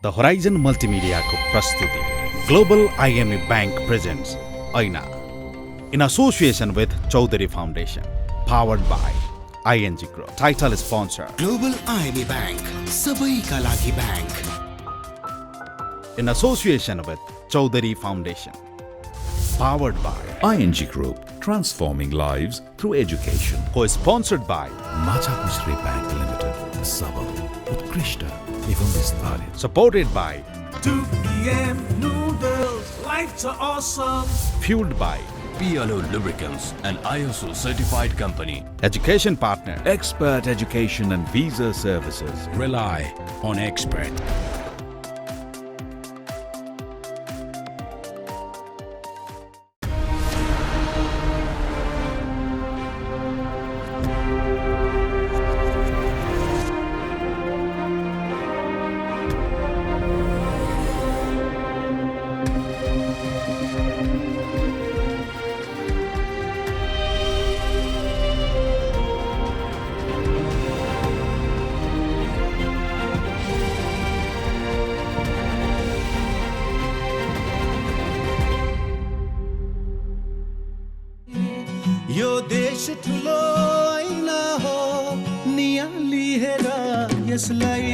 The horizon multimedia को प्रस्तुति global IME bank presents ऐना in association with Chaudhary Foundation, powered by ING Group. Title sponsor Global IME Bank, सबैका लागि bank. in association with Chaudhary Foundation, powered by ING Group, transforming lives through education. co-sponsored by Machhapuchhre Bank Limited, सबल उत्कृष्ट एवं विस्तारित. supported by 2 p.m. noodles, lights are awesome. fueled by PLO Lubricants, an ISO certified company. education partner Expert Education and Visa Services. Rely on expert. यो देश ठुलो ऐना हो, नियाली हेर यसलाई.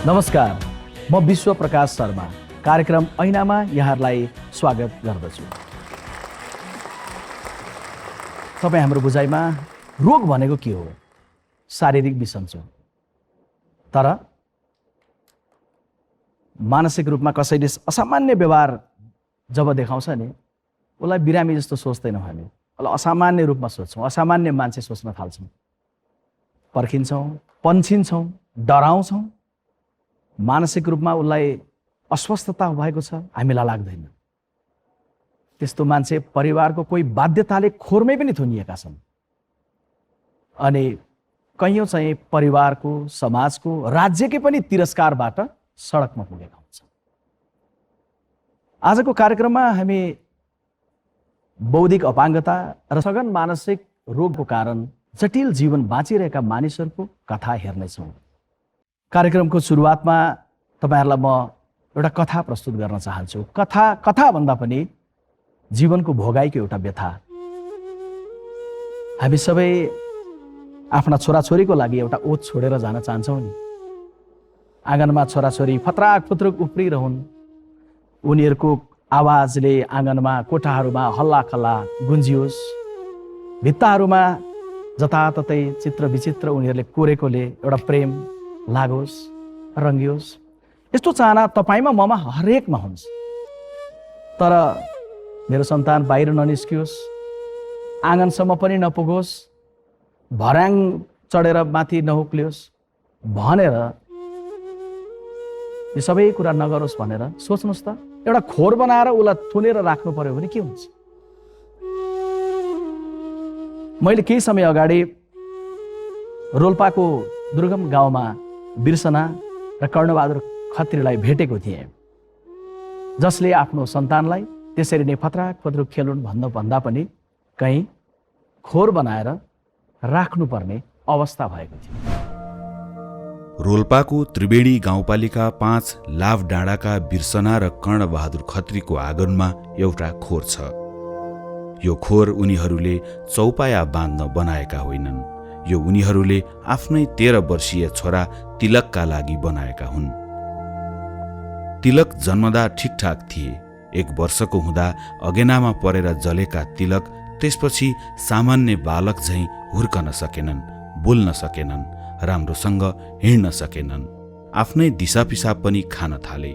नमस्कार, म विश्व प्रकाश शर्मा कार्यक्रम ऐनामा यहाँहरूलाई स्वागत गर्दछु. तपाईँ हाम्रो बुझाइमा रोग भनेको के हो? शारीरिक बिसन्चो. तर मानसिक रूपमा कसैले असामान्य व्यवहार जब देखाउँछ नि, उसलाई बिरामी जस्तो सोच्दैनौँ हामी. उसलाई असामान्य रूपमा सोच्छौँ, असामान्य मान्छे सोच्न थाल्छौँ, पर्खिन्छौँ, पन्छिन्छौँ, डराउँछौँ. मानसिक रूपमा उसलाई अस्वस्थता भएको छ हामीलाई लाग्दैन. त्यस्तो मान्छे परिवारको कोही बाध्यताले खोरमै पनि थुनिएका छन्. अनि कैयौँ चाहिँ परिवारको, समाजको, राज्यकै पनि तिरस्कारबाट सडकमा पुगेका हुन्छ. आजको कार्यक्रममा हामी बौद्धिक अपाङ्गता र सघन मानसिक रोगको कारण जटिल जीवन बाँचिरहेका मानिसहरूको कथा हेर्नेछौँ. कार्यक्रमको सुरुवातमा तपाईँहरूलाई म एउटा कथा प्रस्तुत गर्न चाहन्छु. कथा भन्दा पनि जीवनको भोगाइको एउटा व्यथा. हामी सबै आफ्ना छोराछोरीको लागि एउटा ओत छोडेर जान चाहन्छौँ नि. आँगनमा छोराछोरी फत्राक फुत्रुक उफ्रिरहन्, उनीहरूको आवाजले आँगनमा, कोठाहरूमा हल्ला खल्ला गुन्जियोस्, भित्ताहरूमा जताततै चित्र विचित्र उनीहरूले कोरेकोले एउटा प्रेम लागोस्, रङ्गियोस्. यस्तो चाहना तपाईँमा ममा हरेकमा हुन्छ. तर मेरो सन्तान बाहिर ननिस्कियोस्, आँगनसम्म पनि नपुगोस्, भर्याङ चढेर माथि नहुक्लियोस् भनेर यो सबै कुरा नगरोस् भनेर सोच्नुहोस् त. एउटा खोर बनाएर उसलाई थुनेर राख्नु पर्यो भने के हुन्छ? मैले केही समय अगाडि रोल्पाको दुर्गम गाउँमा बिर्सना र कर्णबहादुर खत्रीलाई भेटेको थिएँ, जसले आफ्नो सन्तानलाई त्यसरी नै फत्राक फत्रुक खेलुन् भन्दा पनि कहीँ खोर बनाएर राख्नुपर्ने अवस्था भएको थियो. रोल्पाको त्रिवेणी गाउँपालिका 5 लाभ डाँडाका बिर्सना र कर्णबहादुर खत्रीको आँगनमा एउटा खोर छ. यो खोर उनीहरूले चौपाया बाँध्न बनाएका होइनन्. यो उनीहरूले आफ्नै 13 वर्षीय छोरा तिलकका लागि बनाएका हुन्. तिलक जन्मदा ठिकठाक थिए. 1 वर्षको हुँदा अगेनामा परेर जलेका तिलक त्यसपछि सामान्य बालक झैँ हुर्कन सकेनन्, बोल्न सकेनन्, राम्रोसँग हिँड्न सकेनन्, आफ्नै दिसा पिसाब पनि खान थाले.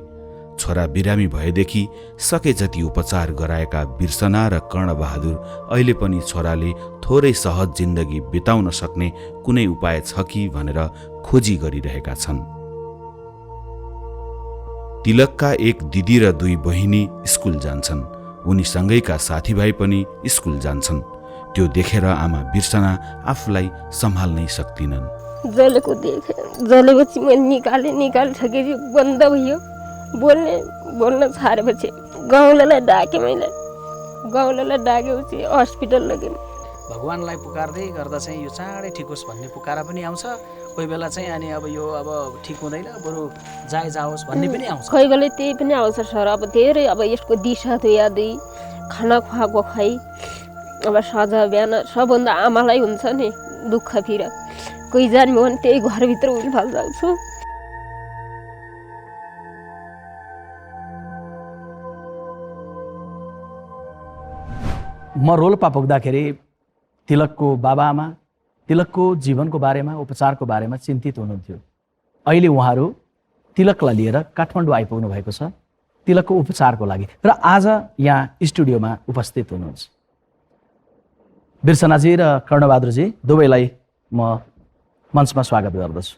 छोरा बिरामी भएदेखि सके जति उपचार गराएका बिर्सना र कर्णबहादुर अहिले पनि छोराले थोरै सहज जिन्दगी बिताउन सक्ने कुनै उपाय छ कि भनेर खोजी गरिरहेका छन्. तिलकका 1 दिदी र 2 बहिनी स्कुल जान्छन्. उनीसँगैका साथीभाइ पनि स्कुल जान्छन्. त्यो देखेर आमा बिर्सना आफूलाई सम्हाल्नै सक्दिनन्. जलेको देखेँ, जलेपछि मैले निकालिसकेपछि बन्द भयो. बोल्न छाडेपछि गाउँलेलाई डाकेँ. मैले गाउँलेलाई डाकेपछि हस्पिटल लगेँ. भगवान्लाई पुकार्दै गर्दा चाहिँ यो चाँडै ठिक होस् भन्ने पुकारा पनि आउँछ, कोही बेला चाहिँ अनि अब यो अब ठिक हुँदैन बरु जाओस् भन्ने पनि आउँछ। कोही बेला त्यही पनि आउँछ सर। अब धेरै अब यसको दिशा दुयादै खाना खुवाएको खै अब सज बिहान सबभन्दा आमालाई हुन्छ नि दुःख फिर। कोही जाने भने त्यही घरभित्र उल्फाल जान्छु। म रोल्पा पुग्दाखेरि तिलकको बाबाआमा तिलकको जीवनको बारेमा उपचारको बारेमा चिन्तित हुनुहुन्थ्यो। अहिले उहाँहरू तिलकलाई लिएर काठमाडौँ आइपुग्नु भएको छ तिलकको उपचारको लागि र आज यहाँ स्टुडियोमा उपस्थित हुनुहुन्छ। बिर्सनाजी र कर्णबहादुरजी दुवैलाई म मञ्चमा स्वागत गर्दछु।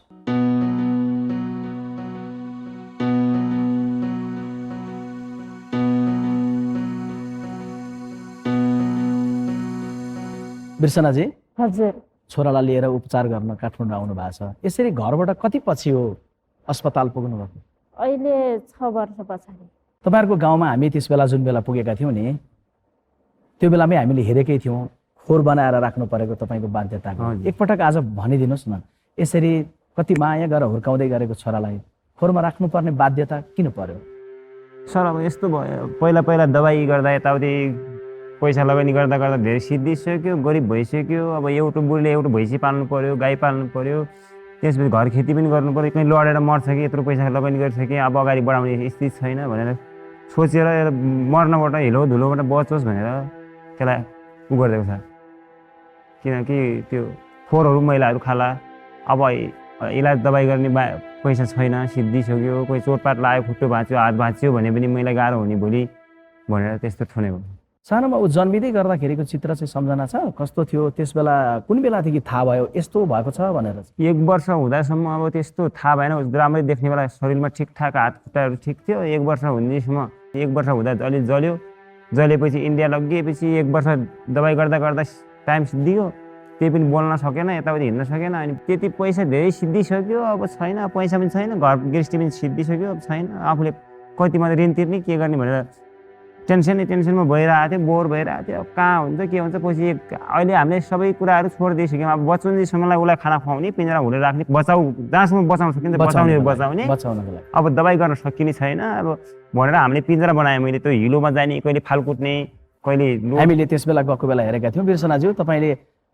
बिर्सनाजी, हजुर, छोरालाई लिएर उपचार गर्न काठमाडौँ आउनु भएको छ। यसरी घरबाट कति पछि हो अस्पताल पुग्नु भएको? अहिले 6 वर्ष पछाडि। तपाईँहरूको गाउँमा हामी त्यस बेला जुन बेला पुगेका थियौँ नि त्यो बेलामै हामीले हेरेकै थियौँ खोर बनाएर राख्नु परेको तपाईँको बाध्यताको। एकपटक आज भनिदिनुहोस् न, यसरी कति माया गरेर हुर्काउँदै गरेको छोरालाई खोरमा राख्नुपर्ने बाध्यता किन पर्यो? सर अब यस्तो भयो, पहिला दबाई गर्दा यताउति पैसा लगानी गर्दा गर्दा धेरै सिद्धिसक्यो, गरिब भइसक्यो। अब एउटा बुढीले एउटा भैँसी पाल्नु पर्यो, गाई पाल्नु पर्यो, त्यसपछि घर खेती पनि गर्नु पर्यो। कहीँ लडेर मर्छ कि यत्रो पैसा लगानी गरिसकेँ, अब अगाडि बढाउने स्थिति छैन भनेर सोचेर मर्नबाट हिलो धुलोबाट बचोस् भनेर त्यसलाई उ गरिदिएको छ। किनकि त्यो फोहोरहरू मैलाहरू खाला, अब इलाज दबाई गर्ने पैसा छैन, सिद्धिसक्यो। कोही चोटपाट लाग्यो, खुट्टो भाँच्यो, हात भाँच्यो भने पनि मैला गाह्रो हुने भोलि भनेर त्यस्तो थुनेको। सानोमा ऊ जन्मिँदै गर्दाखेरिको चित्र चाहिँ सम्झना छ? कस्तो थियो त्यस बेला, कुन बेलादेखि थाहा भयो यस्तो भएको छ भनेर? 1 वर्ष हुँदासम्म अब त्यस्तो थाहा भएन, राम्रै देख्ने बेला शरीरमा ठिकठाक हात खुट्टाहरू ठिक थियो। 1 वर्ष हुँदैसम्म 1 वर्ष हुँदा अलि जलेपछि इन्डिया लगिएपछि 1 वर्ष दबाई गर्दा गर्दा टाइम सिद्धियो, त्यही पनि बोल्न सकेन, यताउति हिँड्न सकेन। अनि त्यति पैसा धेरै सिद्धिसक्यो, अब छैन, पैसा पनि छैन, घर गृहस्थी पनि सिद्धिसक्यो, अब छैन। आफूले कति मात्रै ऋण तिर्ने के गर्ने भनेर टेन्सनमा भइरहेको थियो, बोर भइरहेको थियो। अब कहाँ हुन्छ के हुन्छ, पछि अहिले हामीले सबै कुराहरू छोडिदिइसक्यौँ। अब बच्चुन्जेलसम्मलाई उसलाई खाना खुवाउने, पिँजरा हुले राख्ने, जहाँसम्म बचाउन सकिन्छ बचाउने। अब दबाई गर्न सकिने छैन अब भनेर हामीले पिँजरा बनाएँ। मैले त्यो हिलोमा जाने, कहिले फाल कुट्ने, कहिले। हामीले त्यस बेला गएको बेला हेरेका थियौँ। बिर्सनाज्यू, तपाईँले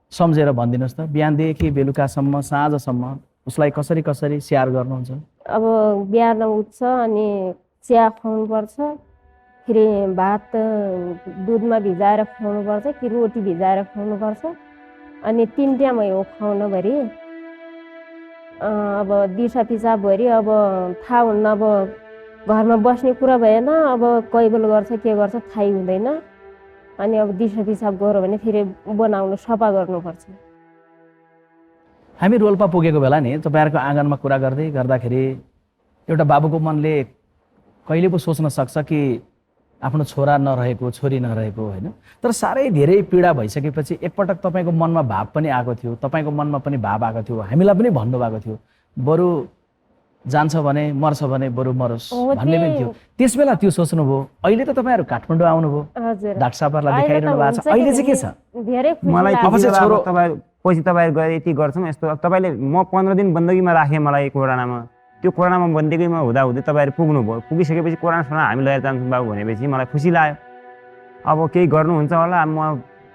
सम्झेर भनिदिनुहोस् त, बिहानदेखि बेलुकासम्म साँझसम्म उसलाई कसरी स्याहार गर्नुहुन्छ? अब बिहान उठ्छ अनि चिया खुवाउनुपर्छ, फेरि भात दुधमा भिजाएर खुवाउनुपर्छ कि रोटी भिजाएर खुवाउनुपर्छ। अनि 3 टाइम हो खुवाउनभरि। अब दिसा पिसाब भरि अब थाहा हुन्न, अब घरमा बस्ने कुरा भएन, अब कैबल गर्छ के गर्छ थाहै हुँदैन। अनि अब दिसा पिसाब गऱ्यो भने फेरि बनाउनु सफा गर्नुपर्छ। हामी रोल्पा पुगेको बेला नि तपाईँहरूको आँगनमा कुरा गर्दाखेरि एउटा बाबुको मनले कहिले पो सोच्न सक्छ कि आफ्नो छोरा नरहेको, छोरी नरहेको, होइन? तर साह्रै धेरै पीडा भइसकेपछि एकपटक तपाईँको मनमा भाव पनि आएको थियो, तपाईँको मनमा पनि भाव आएको थियो, हामीलाई पनि भन्नुभएको थियो बरु जान्छ भने मर्छ भने बरु मरोस् भन्ने पनि थियो। त्यस बेला त्यो सोच्नुभयो। अहिले त तपाईँहरू काठमाडौँ आउनुभयो, डाक्टर साहबहरूलाई देखाइरहनु भएको छ, अहिले चाहिँ के छ? मलाई पछि तपाईँहरू गएर यति गर्छौँ यस्तो। तपाईँले म 15 दिन बन्दगीमा राखेँ मलाई कोरोनामा। त्यो कोरोनामा बन्दगीमा हुँदाहुँदै तपाईँहरू पुग्नुभयो, पुगिसकेपछि कोरोना हामी लिएर जान्छौँ बाबु भनेपछि मलाई खुसी लाग्यो। अब केही गर्नुहुन्छ होला,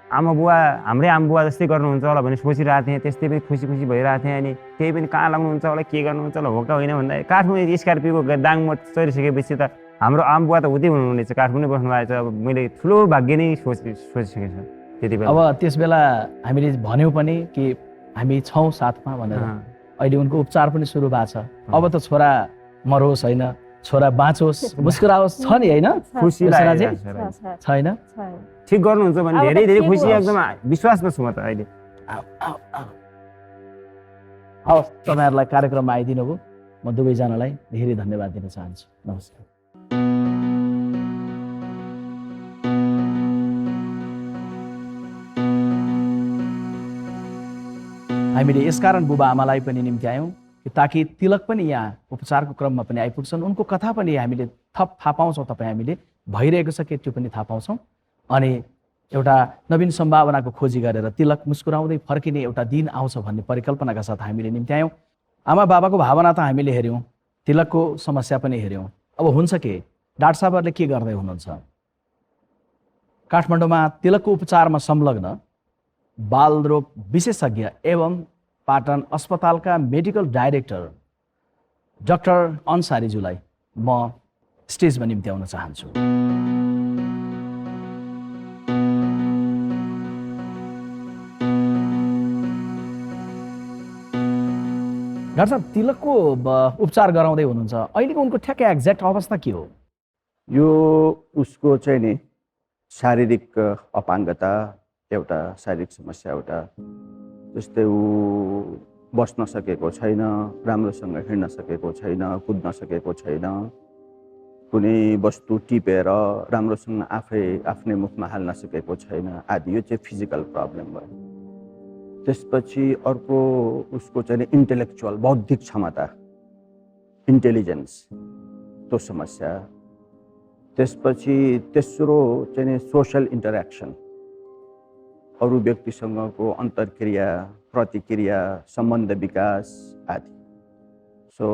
आमा बुवा हाम्रै आमा बुवा जस्तै गर्नुहुन्छ होला भने सोचिरहेको थिएँ। त्यस्तै पनि खुसी भइरहेको थिएँ। अनि त्यही पनि कहाँ लाग्नुहुन्छ होला, के गर्नुहुन्छ होला, हो कि होइन भन्दा काठमाडौँ स्कर्पियोको दाङमा चढिसकेपछि त हाम्रो आमा बुवा त उतै हुनुहुनेछ, काठमाडौँ बस्नु भएको छ। अब मैले ठुलो भाग्य नै सोचिसकेको छु त्यति बेला। अब त्यस बेला हामीले भन्यौँ पनि कि हामी छौँ साथमा भनेर। अहिले उनको उपचार पनि सुरु भएको छ। अब त छोरा मरोस् होइन, छोरा बाँचोस्, मुस्कुराओस् छ नि, होइन? खुसी लाग्यो छैन? ठिक गर्नुहुन्छ भने धेरै धेरै खुसी, एकदम विश्वासमा छु म त अहिले। हवस्, तपाईँहरूलाई कार्यक्रममा आइदिनु भयो, म दुवैजनालाई धेरै धन्यवाद दिन चाहन्छु। नमस्कार। हामीले यसकारण बुबा आमालाई पनि निम्ति आयौँ कि ताकि तिलक पनि यहाँ उपचारको क्रममा पनि आइपुग्छन्, उनको कथा पनि हामीले थप थाहा पाउँछौँ। हामीले भइरहेको छ कि त्यो पनि थाहा पाउँछौँ। अनि एउटा नवीन सम्भावनाको खोजी गरेर तिलक मुस्कुराउँदै फर्किने एउटा दिन आउँछ भन्ने परिकल्पनाका साथ हामीले निम्त्यायौँ। आमा बाबाको भावना त हामीले हेऱ्यौँ, तिलकको समस्या पनि हेऱ्यौँ। अब हुन्छ के, डाक्टर साहबहरूले के गर्दै हुनुहुन्छ? काठमाडौँमा तिलकको उपचारमा संलग्न बालरोग विशेषज्ञ एवं पाटन अस्पतालका मेडिकल डाइरेक्टर डाक्टर अन्सारीज्यूलाई म स्टेजमा निम्त्याउन चाहन्छु। डाक्टर साहब, तिलकको उपचार गराउँदै हुनुहुन्छ, अहिलेको उनको ठ्याक्कै एक्ज्याक्ट अवस्था के हो? यो उसको चाहिँ नि शारीरिक अपाङ्गता एउटा शारीरिक समस्या एउटा, जस्तै ऊ बस्न सकेको छैन, राम्रोसँग हिँड्न सकेको छैन, कुद्न सकेको छैन, कुनै वस्तु टिपेर राम्रोसँग आफ्नै मुखमा हाल्न सकेको छैन आदि। यो चाहिँ फिजिकल प्रब्लम भयो। त्यसपछि अर्को उसको चाहिँ इन्टेलेक्चुअल बौद्धिक क्षमता, इन्टेलिजेन्स, त्यो समस्या। त्यसपछि तेस्रो चाहिँ सोसल इन्टरेक्सन, अरू व्यक्तिसँगको अन्तर्क्रिया, प्रतिक्रिया, सम्बन्ध विकास आदि। सो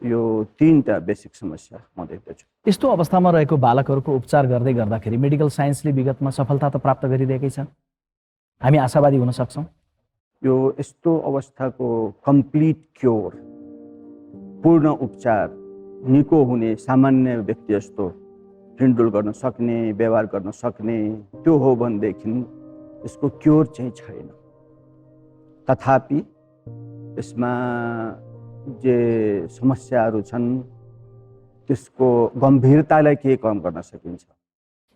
यो 3टा बेसिक समस्या म देख्दछु। यस्तो अवस्थामा रहेको बालकहरूको उपचार गर्दै गर्दाखेरि मेडिकल साइन्सले विगतमा सफलता त प्राप्त गरिरहेकै छ, हामी आशावादी हुन सक्छौँ? यो यस्तो अवस्थाको कम्प्लिट क्योर, पूर्ण उपचार, निको हुने, सामान्य व्यक्ति जस्तो हिँडडुल गर्न सक्ने, व्यवहार गर्न सक्ने त्यो हो भनेदेखि यसको क्योर चाहिँ छैन। तथापि यसमा जे समस्याहरू छन् त्यसको गम्भीरतालाई के कम गर्न सकिन्छ?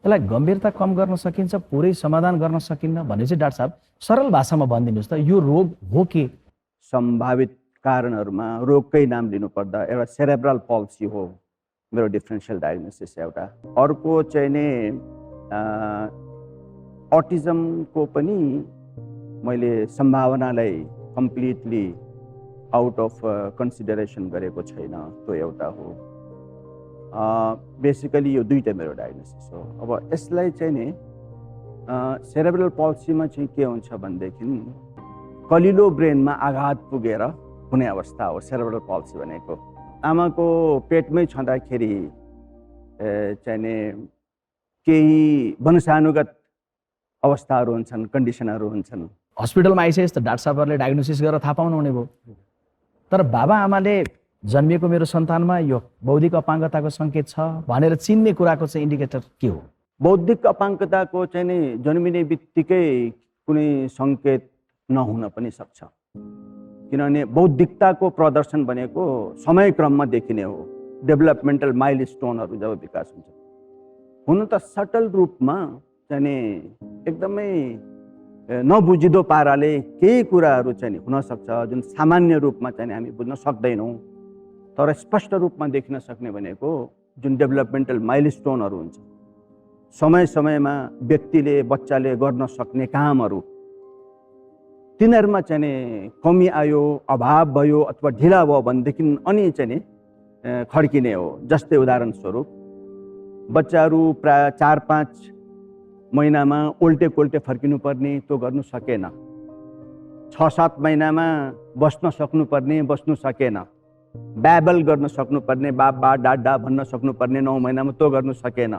यसलाई गम्भीरता कम गर्न सकिन्छ, पुरै समाधान गर्न सकिन्न भने चाहिँ डाक्टर साहब सरल भाषामा भनिदिनुहोस् त, यो रोग हो के? सम्भावित कारणहरूमा रोगकै नाम लिनुपर्दा एउटा सेरेब्रल पल्सी हो, मेरो डिफरेन्सियल डायग्नोसिस एउटा। अर्को चाहिँ नि अटिजमको पनि मैले सम्भावनालाई कम्प्लिटली आउट अफ कन्सिडरेसन गरेको छैन, त्यो एउटा हो। बेसिकली यो 2टा मेरो डायग्नोसिस हो। अब यसलाई चाहिँ नि सेरेब्रल पल्सीमा चाहिँ के हुन्छ भनेदेखि कलिलो ब्रेनमा आघात पुगेर हुने अवस्था हो सेरेब्रल पल्सी भनेको। आमाको पेटमै छँदाखेरि चाहिँ नि केही वंशानुगत अवस्थाहरू हुन्छन्, कन्डिसनहरू हुन्छन्। हस्पिटलमा आइसकेपछि त डाक्टर साहबहरूले डायग्नोसिस गरेर थाहा पाउनुहुने भयो, तर बाबा आमाले जन्मिएको मेरो सन्तानमा यो बौद्धिक अपाङ्गताको सङ्केत छ भनेर चिन्ने कुराको चाहिँ इन्डिकेटर के हो? बौद्धिक अपाङ्गताको चाहिँ नि जन्मिने बित्तिकै कुनै सङ्केत नहुन पनि सक्छ, किनभने बौद्धिकताको प्रदर्शन भनेको समयक्रममा देखिने हो। डेभलपमेन्टल माइलस्टोनहरू जब विकास हुन्छ, हुन त सटल रूपमा चाहिँ नि एकदमै नबुझिदो पाराले केही कुराहरू चाहिँ नि हुनसक्छ जुन सामान्य रूपमा चाहिँ हामी बुझ्न सक्दैनौँ, तर स्पष्ट रूपमा देखिन सक्ने भनेको जुन डेभलपमेन्टल माइलस्टोनहरू हुन्छ, समय समयमा व्यक्तिले, बच्चाले गर्न सक्ने कामहरू, तिनीहरूमा चाहिँ नि कमी आयो, अभाव भयो अथवा ढिला भयो भनेदेखि अनि चाहिँ नि खड्किने हो। जस्तै उदाहरण स्वरूप बच्चाहरू प्राय 4-5 महिनामा उल्टे कोल्टे फर्किनुपर्ने, त्यो गर्नु सकेन। 6-7 महिनामा बस्न सक्नुपर्ने, बस्नु सकेन। ब्याबल गर्न सक्नुपर्ने, बाबा डाडा भन्न सक्नुपर्ने 9 महिनामा त्यो गर्नु सकेन।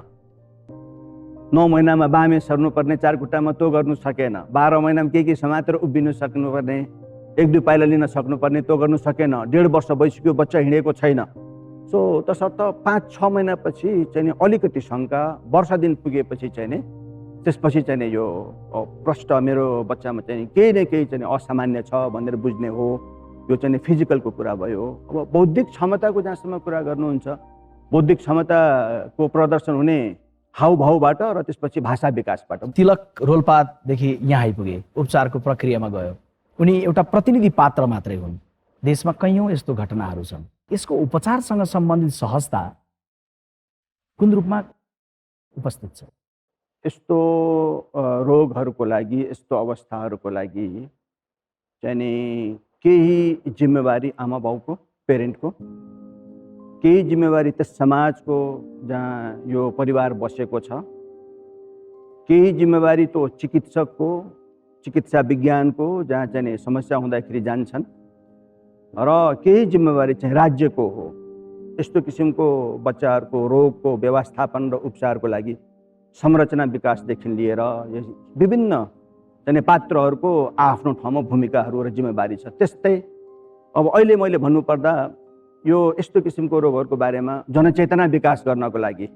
9 महिनामा बामे सर्नुपर्ने, 4 खुट्टामा त्यो गर्नु सकेन। 12 महिनामा के समातेर उभिनु सक्नुपर्ने, 1-2 पाइला लिन सक्नुपर्ने, त्यो गर्नु सकेन। 1.5 वर्ष भइसक्यो, बच्चा हिँडेको छैन। सो तसर्थ 5-6 महिनापछि चाहिँ अलिकति शङ्का, वर्ष दिन पुगेपछि चाहिँ नि त्यसपछि चाहिँ यो प्रष्ट मेरो बच्चामा चाहिँ केही न केही चाहिँ असामान्य छ भनेर बुझ्ने हो। यो चाहिँ फिजिकलको कुरा भयो। अब बौद्धिक क्षमताको जहाँसम्म कुरा गर्नुहुन्छ, बौद्धिक क्षमताको प्रदर्शन हुने हाउभाउबाट र त्यसपछि भाषा विकासबाट। तिलक रोल्पादेखि यहाँ आइपुगे, उपचारको प्रक्रियामा गयो, उनी एउटा प्रतिनिधि पात्र मात्रै हुन्। देशमा कैयौँ यस्तो घटनाहरू छन्। यसको उपचारसँग सम्बन्धित सहजता कुन रूपमा उपस्थित छ? यस्तो रोगहरूको लागि, यस्तो अवस्थाहरूको लागि चाहिँ नि केही जिम्मेवारी आमा बाउको, पेरेन्टको, केही जिम्मेवारी त्यस समाजको जहाँ यो परिवार बसेको छ केही जिम्मेवारी त चिकित्सकको, चिकित्सा विज्ञानको, जहाँ चाहिँ समस्या हुँदाखेरि जान्छन्, र केही जिम्मेवारी चाहिँ राज्यको हो। यस्तो किसिमको बच्चाहरूको रोगको व्यवस्थापन र उपचारको लागि संरचना विकासदेखि लिएर विभिन्न चाहिँ पात्रहरूको आफ्नो ठाउँमा भूमिकाहरू र जिम्मेवारी छ। त्यस्तै अब अहिले मैले भन्नुपर्दा यो यस्तो किसिमको रोगहरूको बारेमा जनचेतना विकास गर्नको लागि,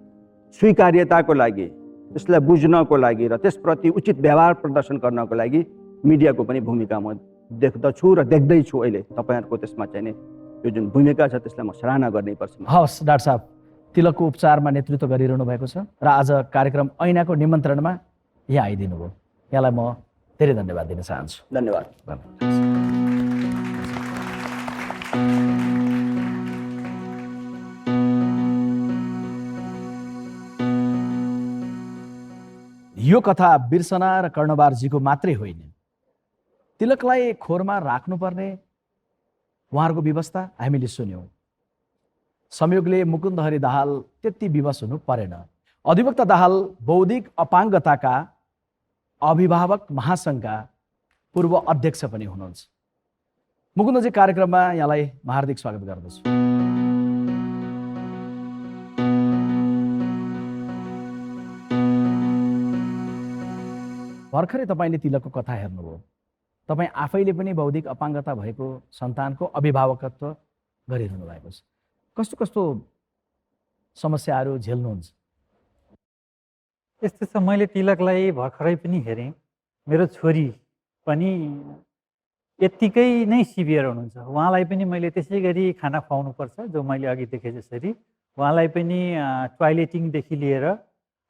स्वीकार्यताको लागि, त्यसलाई बुझ्नको लागि र त्यसप्रति उचित व्यवहार प्रदर्शन गर्नको लागि मिडियाको पनि भूमिका म देख्दछु र देख्दैछु। अहिले तपाईँहरूको त्यसमा चाहिँ नि यो जुन भूमिका छ त्यसलाई म सराहना गर्नैपर्छ। हवस् डाक्टर साहब, तिलकको उपचारमा नेतृत्व गरिरहनु भएको छ र आज कार्यक्रम ऐनाको निमन्त्रणमा यहाँ आइदिनु भयो। यहाँलाई म धेरै धन्यवाद दिन चाहन्छु। धन्यवाद। यो कथा बिर्सना र कर्णबारजीको मात्रै होइन, तिलकलाई खोरमा राख्नुपर्ने उहाँहरूको व्यवस्था हामीले सुन्यौँ। संयोगले मुकुन्दहरी दाहाल त्यति विवश हुनु परेन। अधिवक्ता दाहाल बौद्धिक अपाङ्गताका अभिभावक महासङ्घका पूर्व अध्यक्ष पनि हुनुहुन्छ। मुकुन्दजी, कार्यक्रममा यहाँलाई हार्दिक स्वागत गर्दछु। भर्खरै तपाईँले तिलकको कथा हेर्नुभयो। तपाईँ आफैले पनि बौद्धिक अपाङ्गता भएको सन्तानको अभिभावकत्व गरिरहनु भएको छ। कस्तो कस्तो समस्याहरू झेल्नुहुन्छ? यस्तो छ, मैले तिलकलाई भर्खरै पनि हेरेँ। मेरो छोरी पनि यत्तिकै नै सिभियर हुनुहुन्छ। उहाँलाई पनि मैले त्यसै गरी खाना खुवाउनुपर्छ, जो मैले अघि देखेँ जसरी। उहाँलाई पनि टोयलेटिङदेखि लिएर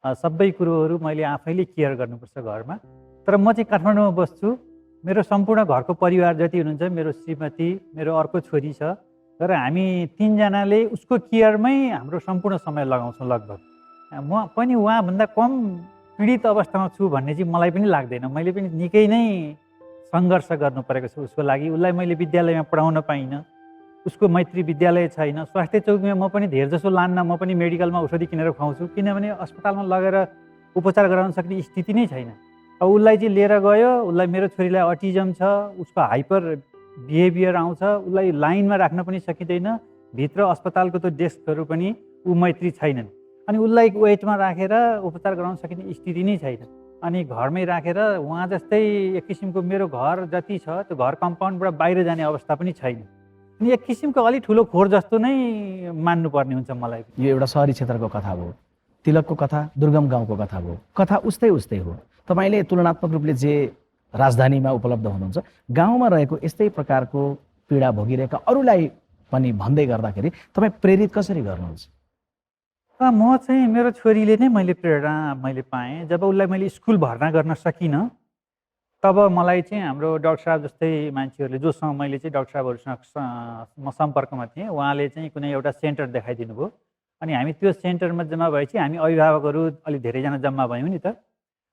सबै कुरोहरू मैले आफैले केयर गर्नुपर्छ घरमा। तर म चाहिँ काठमाडौँमा बस्छु। मेरो सम्पूर्ण घरको परिवार जति हुनुहुन्छ, मेरो श्रीमती, मेरो अर्को छोरी छ, तर हामी तिनजनाले उसको केयरमै हाम्रो सम्पूर्ण समय लगाउँछौँ लगभग। म पनि उहाँभन्दा कम पीडित अवस्थामा छु भन्ने चाहिँ मलाई पनि लाग्दैन। मैले पनि निकै नै सङ्घर्ष गर्नु परेको छ उसको लागि। उसलाई मैले विद्यालयमा पढाउन पाइनँ, उसको मैत्री विद्यालय छैन। स्वास्थ्य चौकीमा म पनि धेर जसो लान्न, म पनि मेडिकलमा औषधि किनेर खुवाउँछु, किनभने अस्पतालमा लगेर उपचार गराउन सक्ने स्थिति नै छैन। अब उसलाई चाहिँ लिएर गयो, उसलाई, मेरो छोरीलाई अटिजम छ, उसको हाइपर बिहेभियर आउँछ, उसलाई लाइनमा राख्न पनि सकिँदैन। भित्र अस्पतालको त डेस्कहरू पनि ऊ मैत्री छैनन्। अनि उसलाई वेटमा राखेर उपचार गराउन सकिने स्थिति नै छैन। अनि घरमै राखेर उहाँ जस्तै एक किसिमको मेरो घर जति छ त्यो घर कम्पाउन्डबाट बाहिर जाने अवस्था पनि छैन। अनि एक किसिमको अलिक ठुलो खोर जस्तो नै मान्नुपर्ने हुन्छ मलाई। यो एउटा सहरी क्षेत्रको कथा भयो, तिलकको कथा दुर्गम गाउँको कथा भयो। कथा उस्तै उस्तै हो। तपाईँले तुलनात्मक रूपले जे राजधानीमा उपलब्ध हुनुहुन्छ, गाउँमा रहेको यस्तै प्रकारको पीडा भोगिरहेका अरूलाई पनि भन्दै गर्दाखेरि तपाईँ प्रेरित कसरी गर्नुहुन्छ? म चाहिँ मेरो छोरीले नै मैले प्रेरणा मैले पाएँ। जब उसलाई मैले स्कुल भर्ना गर्न सकिनँ, तब मलाई चाहिँ हाम्रो डाक्टर साहब जस्तै मान्छेहरूले, जोसँग मैले चाहिँ डाक्टर साहबहरूसँग म सम्पर्कमा थिएँ, उहाँले चाहिँ कुनै एउटा सेन्टर देखाइदिनु भयो। अनि हामी त्यो सेन्टरमा जम्मा भएपछि हामी अभिभावकहरू अलिक धेरैजना जम्मा भयौँ नि त।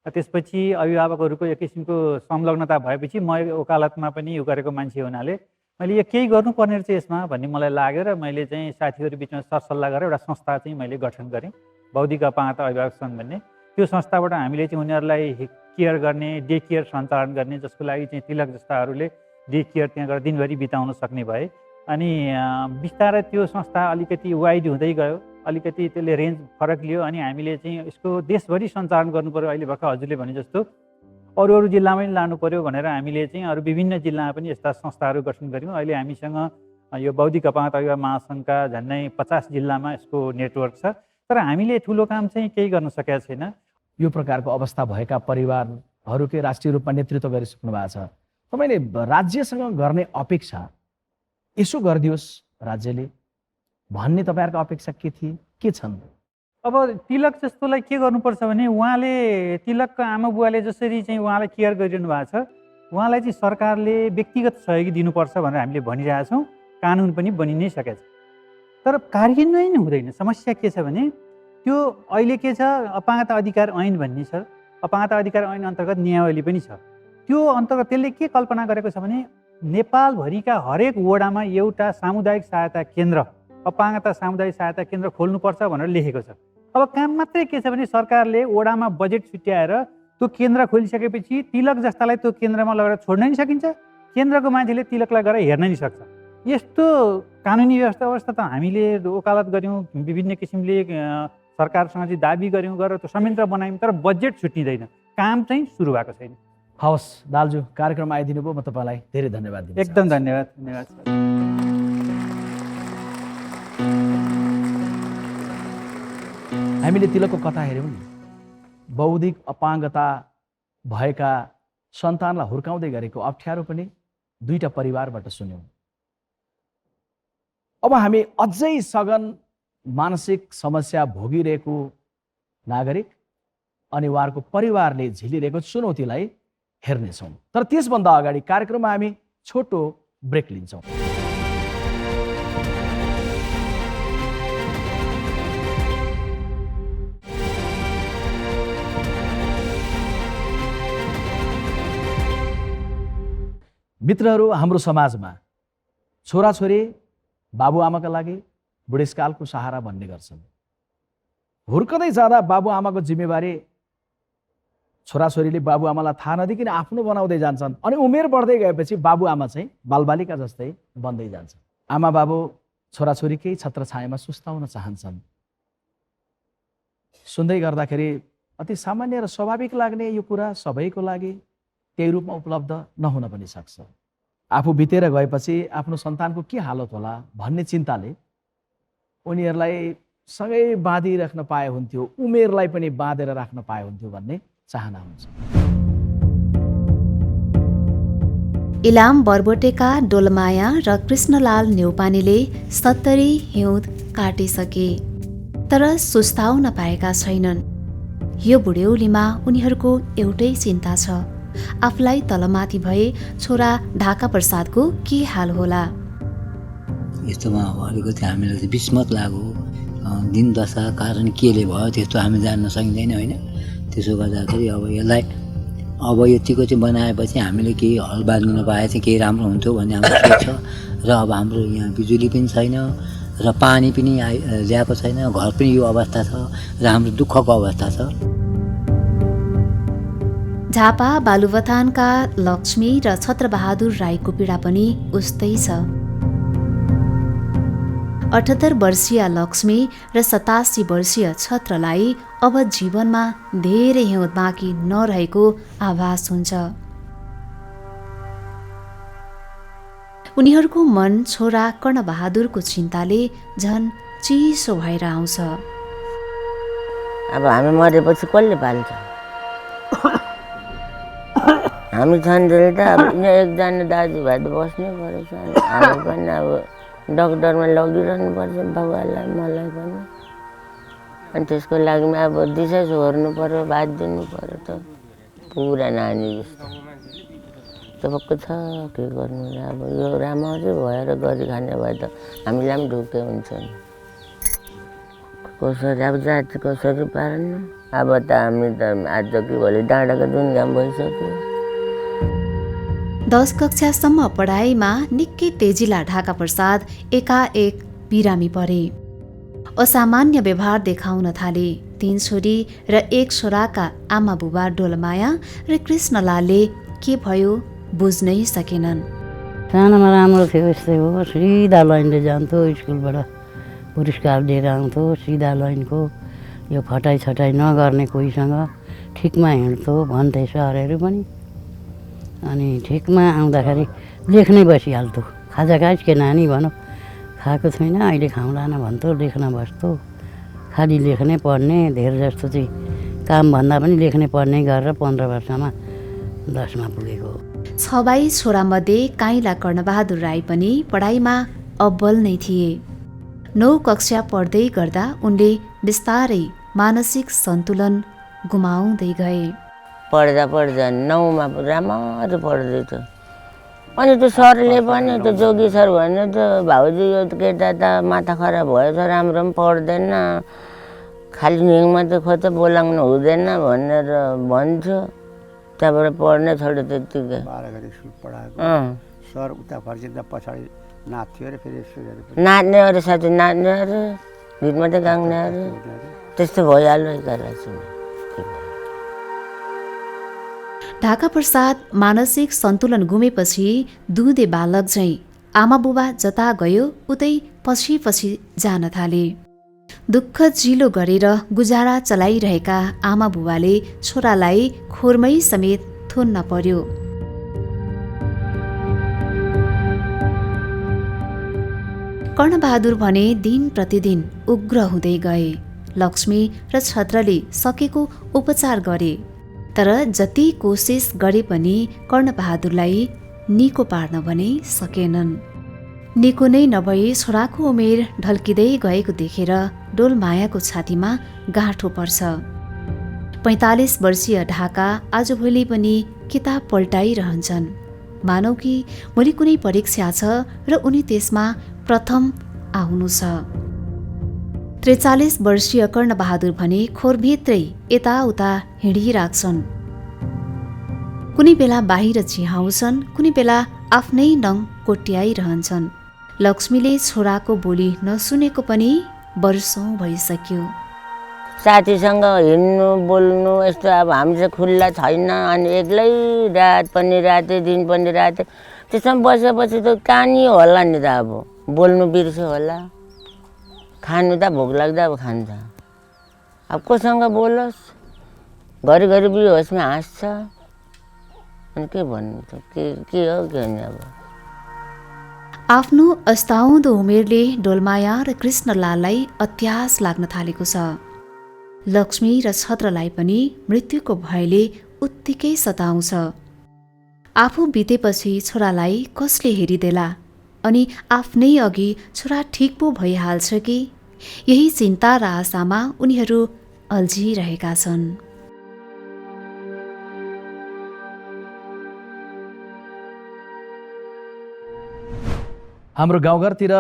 त्यसपछि अभिभावकहरूको एक किसिमको संलग्नता भएपछि म वकालतमा पनि यो गरेको मान्छे हुनाले मैले यो केही गर्नुपर्ने रहेछ यसमा भन्ने मलाई लाग्यो र मैले चाहिँ साथीहरू बिचमा सरसल्लाह गरेर एउटा संस्था चाहिँ मैले गठन गरेँ, बौद्धिक अपाङ्गता अभिभावक सङ्घ भन्ने। त्यो संस्थाबाट हामीले चाहिँ उनीहरूलाई केयर गर्ने, डे केयर सञ्चालन गर्ने, जसको लागि चाहिँ तिलक जस्ताहरूले डे केयर त्यहाँ गएर दिनभरि बिताउन सक्ने भए। अनि बिस्तारै त्यो संस्था अलिकति वाइड हुँदै गयो, अलिकति त्यसले रेन्ज फरक लियो। अनि हामीले चाहिँ यसको देशभरि सञ्चालन गर्नु पऱ्यो। अहिले भर्खर हजुरले भने जस्तो अरू जिल्लामा पनि लानु पऱ्यो भनेर हामीले चाहिँ अरू विभिन्न जिल्लामा पनि यस्ता संस्थाहरू गठन गऱ्यौँ। अहिले हामीसँग यो बौद्धिक अपाङ्गता अभिभावक महासङ्घका झन्डै 50 जिल्लामा यसको नेटवर्क छ। तर हामीले ठुलो काम चाहिँ केही गर्न सकेका छैन। यो प्रकारको अवस्था भएका परिवारहरूकै राष्ट्रिय रूपमा नेतृत्व गरिसक्नु भएको छ। तपाईँले राज्यसँग गर्ने अपेक्षा, यसो गरिदियोस् राज्यले भन्ने तपाईँहरूको अपेक्षा के थिए, के छन्? अब तिलक जस्तोलाई के गर्नुपर्छ भने उहाँले, तिलकको आमा बुवाले जसरी चाहिँ उहाँलाई केयर गरिरहनु भएको छ, उहाँलाई चाहिँ सरकारले व्यक्तिगत सहयोगी दिनुपर्छ भनेर हामीले भनिरहेछौँ। कानुन पनि बनि नै सकेको छ, तर कार्यान्वयन हुँदैन। समस्या के छ भने त्यो अहिले के छ, अपाङ्गता अधिकार ऐन भन्ने छ। अपाङ्गता अधिकार ऐन अन्तर्गत नियमावली पनि छ। त्यो अन्तर्गत त्यसले के कल्पना गरेको छ भने नेपालभरिका हरेक वडामा एउटा सामुदायिक सहायता केन्द्र, अपाङ्गता सामुदायिक सहायता केन्द्र खोल्नुपर्छ भनेर लेखेको छ। अब काम मात्रै के छ भने सरकारले वडामा बजेट छुट्याएर त्यो केन्द्र खोलिसकेपछि तिलक जस्तालाई त्यो केन्द्रमा लगेर छोड्न नि सकिन्छ, केन्द्रको मान्छेले तिलकलाई गएर हेर्न नि सक्छ। यस्तो कानुनी अवस्था त हामीले वकालत गऱ्यौँ, विभिन्न किसिमले सरकारसँग चाहिँ दाबी गऱ्यौँ, गरेर त्यो संयन्त्र बनायौँ, तर बजेट छुट्टिँदैन, काम चाहिँ सुरु भएको छैन। हवस् दालजु, कार्यक्रममा आइदिनु भयो, म तपाईँलाई धेरै धन्यवाद दिन्छु। एकदम धन्यवाद धन्यवाद सर। हामीले तिलकको कथा हेऱ्यौँ नि, बौद्धिक अपाङ्गता भएका सन्तानलाई हुर्काउँदै गरेको अप्ठ्यारो पनि दुईटा परिवारबाट सुन्यौँ। अब हामी अझै सघन मानसिक समस्या भोगिरहेको नागरिक अनि उहाँहरूको परिवारले झेलिरहेको चुनौतीलाई हेर्नेछौँ। तर त्यसभन्दा अगाडि कार्यक्रममा हामी छोटो ब्रेक लिन्छौँ। मित्रहरू, हाम्रो समाजमा छोराछोरी बाबुआमाका लागि बुढेसकालको सहारा भन्ने गर्छन्। हुर्कदै जाँदा बाबुआमाको जिम्मेवारी छोराछोरीले बाबुआमालाई थाहा नदिकन आफ्नो बनाउँदै जान्छन् अनि उमेर बढ्दै गएपछि बाबुआमा चाहिँ बालबालिका जस्तै बन्दै जान्छन्। आमा बाबु छोराछोरीकै छत्रछायामा सुस्ताउन चाहन्छन्। सुन्दै गर्दाखेरि अति सामान्य र स्वाभाविक लाग्ने यो कुरा सबैको लागि त्यही रूपमा उपलब्ध नहुन पनि सक्छ। आफू बितेर गएपछि आफ्नो सन्तानको के हालत होला भन्ने चिन्ताले उनीहरूलाई सँगै बाँधिराख्न पाए हुन्थ्यो, उमेरलाई पनि बाँधेर राख्न पाए हुन्थ्यो भन्ने चाहना हुन्छ। इलाम बरबोटेका डोलमाया र कृष्णलाल न्यौपानेले 70 हिउँद काटिसके, तर सुस्ताउन पाएका छैनन्। यो बुढ्यौलीमा उनीहरूको एउटै चिन्ता छ, आफूलाई तलमाथि भए छोरा ढाका प्रसादको के हाल होला। यस्तोमा अलिकति हामीलाई चाहिँ विस्मत लाग्यो। दिन दशा कारण केले भयो त्यस्तो हामी जान्न सकिँदैन होइन। त्यसो गर्दाखेरि अब यसलाई अब यतिको चाहिँ बनाएपछि हामीले केही हल बाँध्नु नपाए चाहिँ केही राम्रो हुन्थ्यो भन्ने हाम्रो सोच छ। र अब हाम्रो यहाँ बिजुली पनि छैन र पानी पनि ल्याएको छैन, घर पनि यो अवस्था छ र हाम्रो दुःखको अवस्था छ। झापा बालुवथानका लक्ष्मी र छत्रबहादुर राईको पीडा पनि उस्तै छ। 78 वर्षीय लक्ष्मी र 87 वर्षीय छत्रलाई अब जीवनमा धेरै हिउँद बाँकी नरहेको आभास हुन्छ। उनीहरूको मन छोरा कर्णबहादुरको चिन्ताले झन् चिसो भएर आउँछ। अब हामी मरेपछि कसले पाल्छ? हामी छन्जेल त अब एकजना दाजुभाइ त बस्नै परेछ। हामी पनि अब डक्टरमा लगिरहनु पर्छ, बाबुआलाई मलाई पनि। अनि त्यसको लागि अब दिशा छोर्नु पर्यो, भात दिनु पर्यो त पुरा नानी जस्तो चपक्क छ। के गर्नु र अब यो राम्ररी भएर गरी खाने भए त हामीलाई पनि ढुक्कै हुन्छ नि। कसरी अब जाति कसरी पार्नु? अब त हामी त आज कि भोलि डाँडाको जुन काम भइसक्यो। 10 कक्षासम्म पढाइमा निकै तेजिला ढाका प्रसाद एकाएक बिरामी परे। असामान्य व्यवहार देखाउन थाले। 3 छोरी र 1 छोराका आमा बुबा डोलमाया र कृष्णलालले के भयो बुझ्नै सकेनन्। सानोमा राम्रो थियो, यस्तै हो, सिधा लाइनले जान्थ्यो, स्कुलबाट पुरस्कार लिएर आउँथ्यो, सिधा लाइनको। यो फटाइ छटाइ नगर्ने कोहीसँग ठिकमा हिँड्थ्यो भन्थे सरहरू पनि। अनि ठिकमा आउँदाखेरि लेख्नै बसिहाल्थ्यो। खाजा खाइस् के नानी भनौँ, खाएको छुइनँ अहिले खाउँला न भन्थ्यो, लेख्न बस्थ्यो। खालि लेख्ने पढ्ने, धेरै जस्तो चाहिँ कामभन्दा पनि लेख्ने पढ्ने गरेर 15 वर्षमा 10मा पुगेको। 6 भाइ छोरामध्ये काइला कर्णबहादुर राई पनि पढाइमा अब्बल नै थिए। 9 कक्षा पढ्दै गर्दा उनले बिस्तारै मानसिक सन्तुलन गुमाउँदै गए। पढ्दा पढ्दा 9मा राम्ररी पढ्दै थियो। अनि त्यो सरले पनि, त्यो जोगी सर भन्यो त भाउजू यो केटा त माथा खराब भयो त राम्रो पनि पढ्दैन, खालि निङ मात्रै खोज्छ, बोलाउनु हुँदैन भनेर भन्थ्यो। त्यहाँबाट पढ्नै छोड्यो त्यत्तिकै। स्कुल पढाएको सर उता फर्किँदा पछाडि नाच्थ्यो अरे, फेरि नाच्ने अरे साथी, नाच्ने अरे, गीत मात्रै गाउने अरे, त्यस्तो भइहाल्यो। ढाका प्रसाद मानसिक सन्तुलन गुमेपछि दुधे बालक झैँ आमा बुबा जता गयो उतै पछि पछि जान थाले। दुःख जिलो गरेर गुजारा चलाइरहेका आमा बुबाले छोरालाई खोरमै समेत थुन्न पर्यो। कर्णबहादुर भने दिन प्रतिदिन उग्र हुँदै गए। लक्ष्मी र छत्रले सकेको उपचार गरे, तर जति कोसिस गरे पनि कर्णबहादुरलाई निको पार्न भने सकेनन्। निको नै नभई छोराको उमेर ढल्किँदै गएको देखेर डोलमायाको छातीमा गाँठो पर्छ। 45 वर्षीय ढाका आजभोलि पनि किताब पल्टाइरहन्छन्। मानौ कि भोलि कुनै परीक्षा छ र उनी त्यसमा प्रथम आउनु छ। 43 वर्षीय कर्णबहादुर भने खोरभित्रै यताउता हिँडिराख्छन्। कुनै बेला बाहिर चिहाउँछन्, कुनै बेला आफ्नै नङ कोट्याइरहन्छन्। लक्ष्मीले छोराको बोली नसुनेको पनि वर्षौँ भइसक्यो। साथीसँग हिँड्नु बोल्नु यस्तो अब हामीसँग खुल्ला छैन। अनि एक्लै रात पनि रातै दिन पनि रातै त्यसमा बसेपछि त कानी होला नि त। अब बोल्नु बिर्स्यो होला, खानु त भोक लाग्दा अब खान्छ। अब कोसँग बोलोस्, घरिघरि बेहोसमा हाँस्छ। अनि के भन्नु त, के हो के नि। अब आफ्नो अस्ताउँदो उमेरले डोलमाया र कृष्णलाललाई अत्यास लाग्न थालेको छ। लक्ष्मी र छत्रलाई पनि मृत्युको भयले उत्तिकै सताउँछ। आफू बितेपछि छोरालाई कसले हेरिदेला अनि आफ्नै अघि छोरा ठिक पो भइहाल्छ कि, यही चिन्ता र आशामा उनीहरू अल्झिरहेका छन्। हाम्रो गाउँघरतिर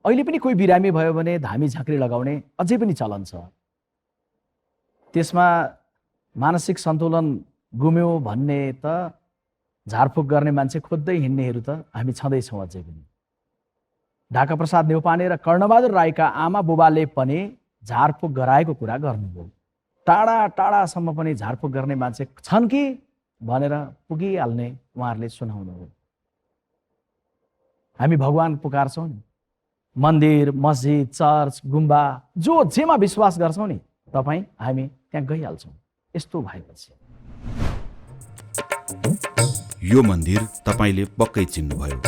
अहिले पनि कोही बिरामी भयो भने धामी झाँक्री लगाउने अझै पनि चलन छ। त्यसमा मानसिक सन्तुलन गुम्यो भन्ने त झारफुक गर्ने मान्छे खोज्दै हिँड्नेहरू त हामी छँदैछौँ अझै पनि। ढाका प्रसाद न्यौपाने र कर्णबहादुर राईका आमा बुबाले पनि झारफुक गराएको कुरा गर्नुभयो। टाढा टाढासम्म पनि झारफुक गर्ने मान्छे छन् कि भनेर पुगिहाल्ने उहाँहरूले सुनाउनुभयो। हामी भगवान पुकार्छौँ नि, मन्दिर मस्जिद चर्च गुम्बा जो जेमा विश्वास गर्छौँ नि तपाईँ हामी त्यहाँ गइहाल्छौँ। यस्तो भएपछि यो मन्दिर तपाईँले पक्कै चिन्नुभयो।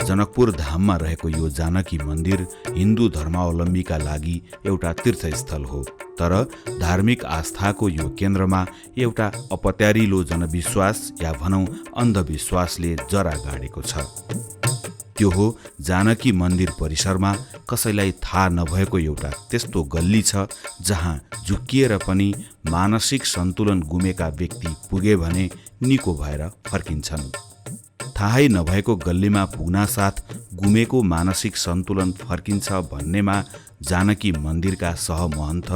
जनकपुर धाममा रहेको यो जानकी मन्दिर हिन्दू धर्मावलम्बीका लागि एउटा तीर्थस्थल हो। तर धार्मिक आस्थाको यो केन्द्रमा एउटा अपत्यारिलो जनविश्वास या भनौँ अन्धविश्वासले जरा गाडेको छ। त्यो हो जानकी मन्दिर परिसरमा कसैलाई थाहा नभएको एउटा त्यस्तो गल्ली छ जहाँ झुक्किएर पनि मानसिक सन्तुलन गुमेका व्यक्ति पुगे भने निको भएर फर्किन्छन्। थाहै नभएको गल्लीमा पुग्नासाथ गुमेको मानसिक सन्तुलन फर्किन्छ भन्नेमा जानकी मन्दिरका सहमहन्त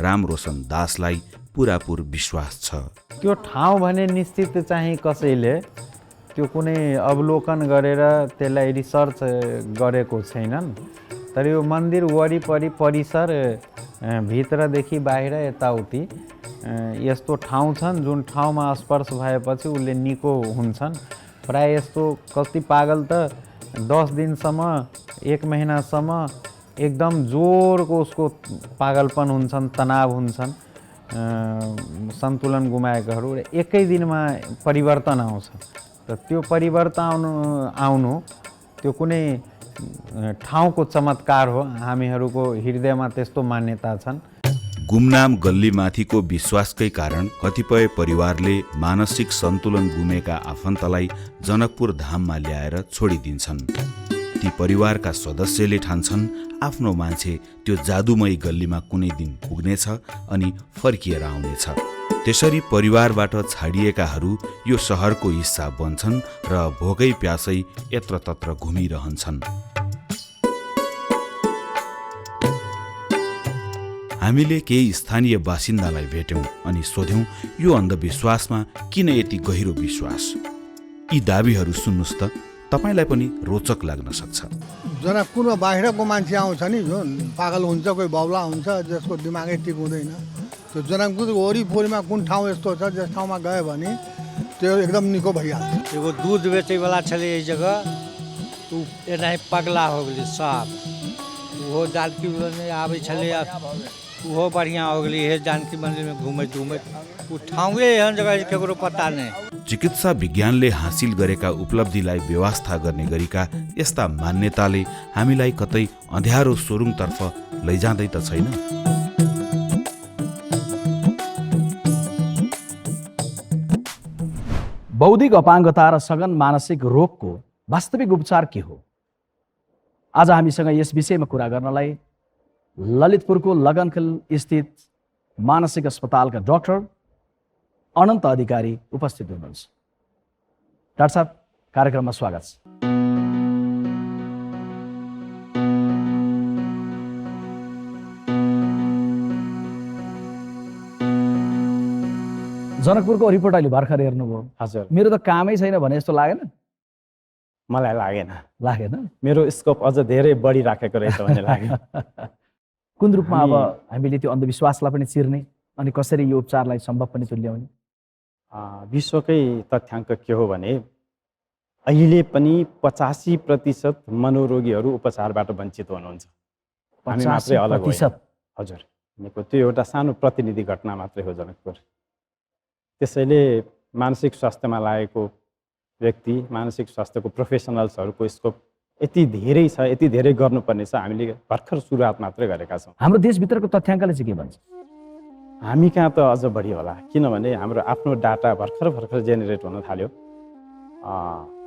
रामरोशन दासलाई पुरापुर विश्वास छ। त्यो ठाउँ भने निश्चित चाहिँ कसैले त्यो कुनै अवलोकन गरेर त्यसलाई रिसर्च गरेको छैनन्। तर यो मन्दिर वरिपरि परिसर भित्रदेखि बाहिर यताउति यस्तो ठाउँ छन् जुन ठाउँमा स्पर्श भएपछि उसले निको हुन्छन्। प्राय यस्तो कति पागल त 10 दिनसम्म 1 महिनासम्म एकदम जोरको उसको पागलपन हुन्छन्, तनाव हुन्छन्, सन्तुलन गुमाएकाहरू एकै दिनमा परिवर्तन आउँछ। त त्यो परिवर्तन आउनु त्यो कुनै ठाउँको चमत्कार हो। हामीहरूको हृदयमा त्यस्तो मान्यता छन्। गुमनाम गल्लीमाथिको विश्वासकै कारण कतिपय परिवारले मानसिक सन्तुलन गुमेका आफन्तलाई जनकपुर धाममा ल्याएर छोडिदिन्छन्। ती परिवारका सदस्यले ठान्छन् आफ्नो मान्छे त्यो जादुमय गल्लीमा कुनै दिन पुग्नेछ अनि फर्किएर आउनेछ। त्यसरी परिवारबाट छाडिएकाहरू यो सहरको हिस्सा बन्छन् र भोकै प्यासै यत्रतत्र घुमिरहन्छन्। हामीले केही स्थानीय बासिन्दालाई भेट्यौँ अनि सोध्यौँ यो अन्धविश्वासमा किन यति गहिरो विश्वास। यी दाबीहरू सुन्नुहोस् त, तपाईँलाई पनि रोचक लाग्न सक्छ। जनकपुरमा बाहिरको मान्छे आउँछ नि, जुन पागल हुन्छ, कोही बाउला हुन्छ, जसको दिमागै ठिक हुँदैन, त्यो जनकपुर वरिपरिमा कुन ठाउँ यस्तो छ जस ठाउँमा गयो भने त्यो एकदम निको भइहाल्छ। एगो दूध बेचैवला छलै एहि जगह, उ एनाहि पगला हो गेलै साफ, ओहो जानकी मन्दिर आबै छलै, ओहो बढ़िया हो गेलै हे जानकी मन्दिरमे घुमैत घुमैत। उ ठाउँै एहन जगह केकरो पत्ता नहीं। चिकित्सा विज्ञानले हासिल गरेका उपलब्धिलाई व्यवस्था गर्ने गरेका यस्ता मान्यताले हामीलाई कतै अँध्यारो सोरुङतर्फ लैजाँदै त छैन। बौद्धिक अपाङ्गता र सघन मानसिक रोगको वास्तविक उपचार के हो? आज हामीसँग यस विषयमा कुरा गर्नलाई ललितपुरको लगनखेल स्थित मानसिक अस्पतालका डाक्टर अनन्त अधिकारी उपस्थित हुनुहुन्छ। डाक्टर साहब, कार्यक्रममा स्वागत छ। जनकपुरको रिपोर्ट अहिले भर्खर हेर्नुभयो। हजुर। मेरो त कामै छैन भने जस्तो लागेन? मलाई लागेन। मेरो स्कोप अझ धेरै बढी राखेको रहेछ भन्ने लाग्यो। कुन रूपमा अब हामीले त्यो अन्धविश्वासलाई पनि चिर्ने अनि कसरी यो उपचारलाई सम्भव पनि तुल्याउने? विश्वकै तथ्याङ्क के हो भने अहिले पनि 85% मनोरोगीहरू उपचारबाट वञ्चित हुनुहुन्छ। हामी मात्रै अलग होइन। हजुर, त्यो एउटा सानो प्रतिनिधि घटना मात्रै हो जनकपुर। त्यसैले मानसिक स्वास्थ्यमा लागेको व्यक्ति, मानसिक स्वास्थ्यको प्रोफेसनल्सहरूको स्कोप यति धेरै छ, यति धेरै गर्नुपर्ने छ। हामीले भर्खर सुरुवात मात्रै गरेका छौँ। हाम्रो देशभित्रको तथ्याङ्कले चाहिँ के भन्छ? हामी कहाँ त अझ बढी होला, किनभने हाम्रो आफ्नो डाटा भर्खर जेनेरेट हुन थाल्यो।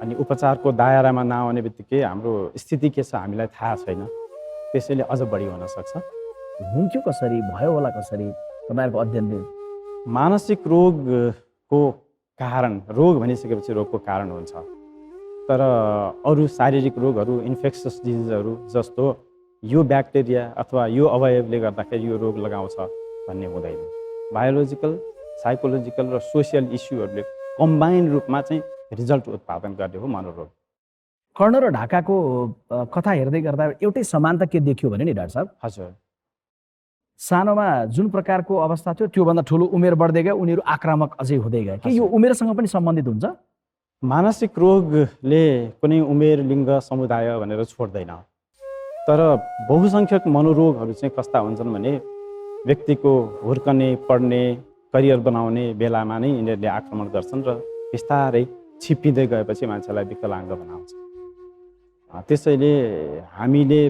अनि उपचारको दायरामा नआउने बित्तिकै हाम्रो स्थिति के छ हामीलाई थाहा छैन। त्यसैले अझ बढी हुन सक्छ। हुन्थ्यो कसरी, भयो होला कसरी तपाईँहरूको अध्ययनले? मानसिक रोगको कारण, रोग भनिसकेपछि रोगको कारण हुन्छ, तर अरू शारीरिक रोगहरू, इन्फेक्सस डिजिजहरू जस्तो यो ब्याक्टेरिया अथवा यो अवयवले गर्दाखेरि यो रोग लगाउँछ भन्ने हुँदैन। बायोलोजिकल, साइकोलोजिकल र सोसियल इस्युहरूले कम्बाइन्ड रूपमा चाहिँ रिजल्ट उत्पादन गर्ने हो मनोरोग। कर्ण र ढाकाको कथा हेर्दै गर्दा एउटै समानता के देखियो भने नि डाक्टर साहब? हजुर। सानोमा जुन प्रकारको अवस्था थियो त्योभन्दा ठुलो उमेर बढ्दै गयो, उनीहरू आक्रामक अझै हुँदै गए। के यो उमेरसँग पनि सम्बन्धित हुन्छ? मानसिक रोगले कुनै उमेर, लिङ्ग, समुदाय भनेर छोड्दैन। तर बहुसङ्ख्यक मनोरोगहरू चाहिँ कस्ता हुन्छन् भने व्यक्तिको हुर्कने, पढ्ने, करियर बनाउने बेलामा नै यिनीहरूले आक्रमण गर्छन् र बिस्तारै छिप्पिँदै गएपछि मान्छेलाई विकलाङ्ग बनाउँछ। त्यसैले हामीले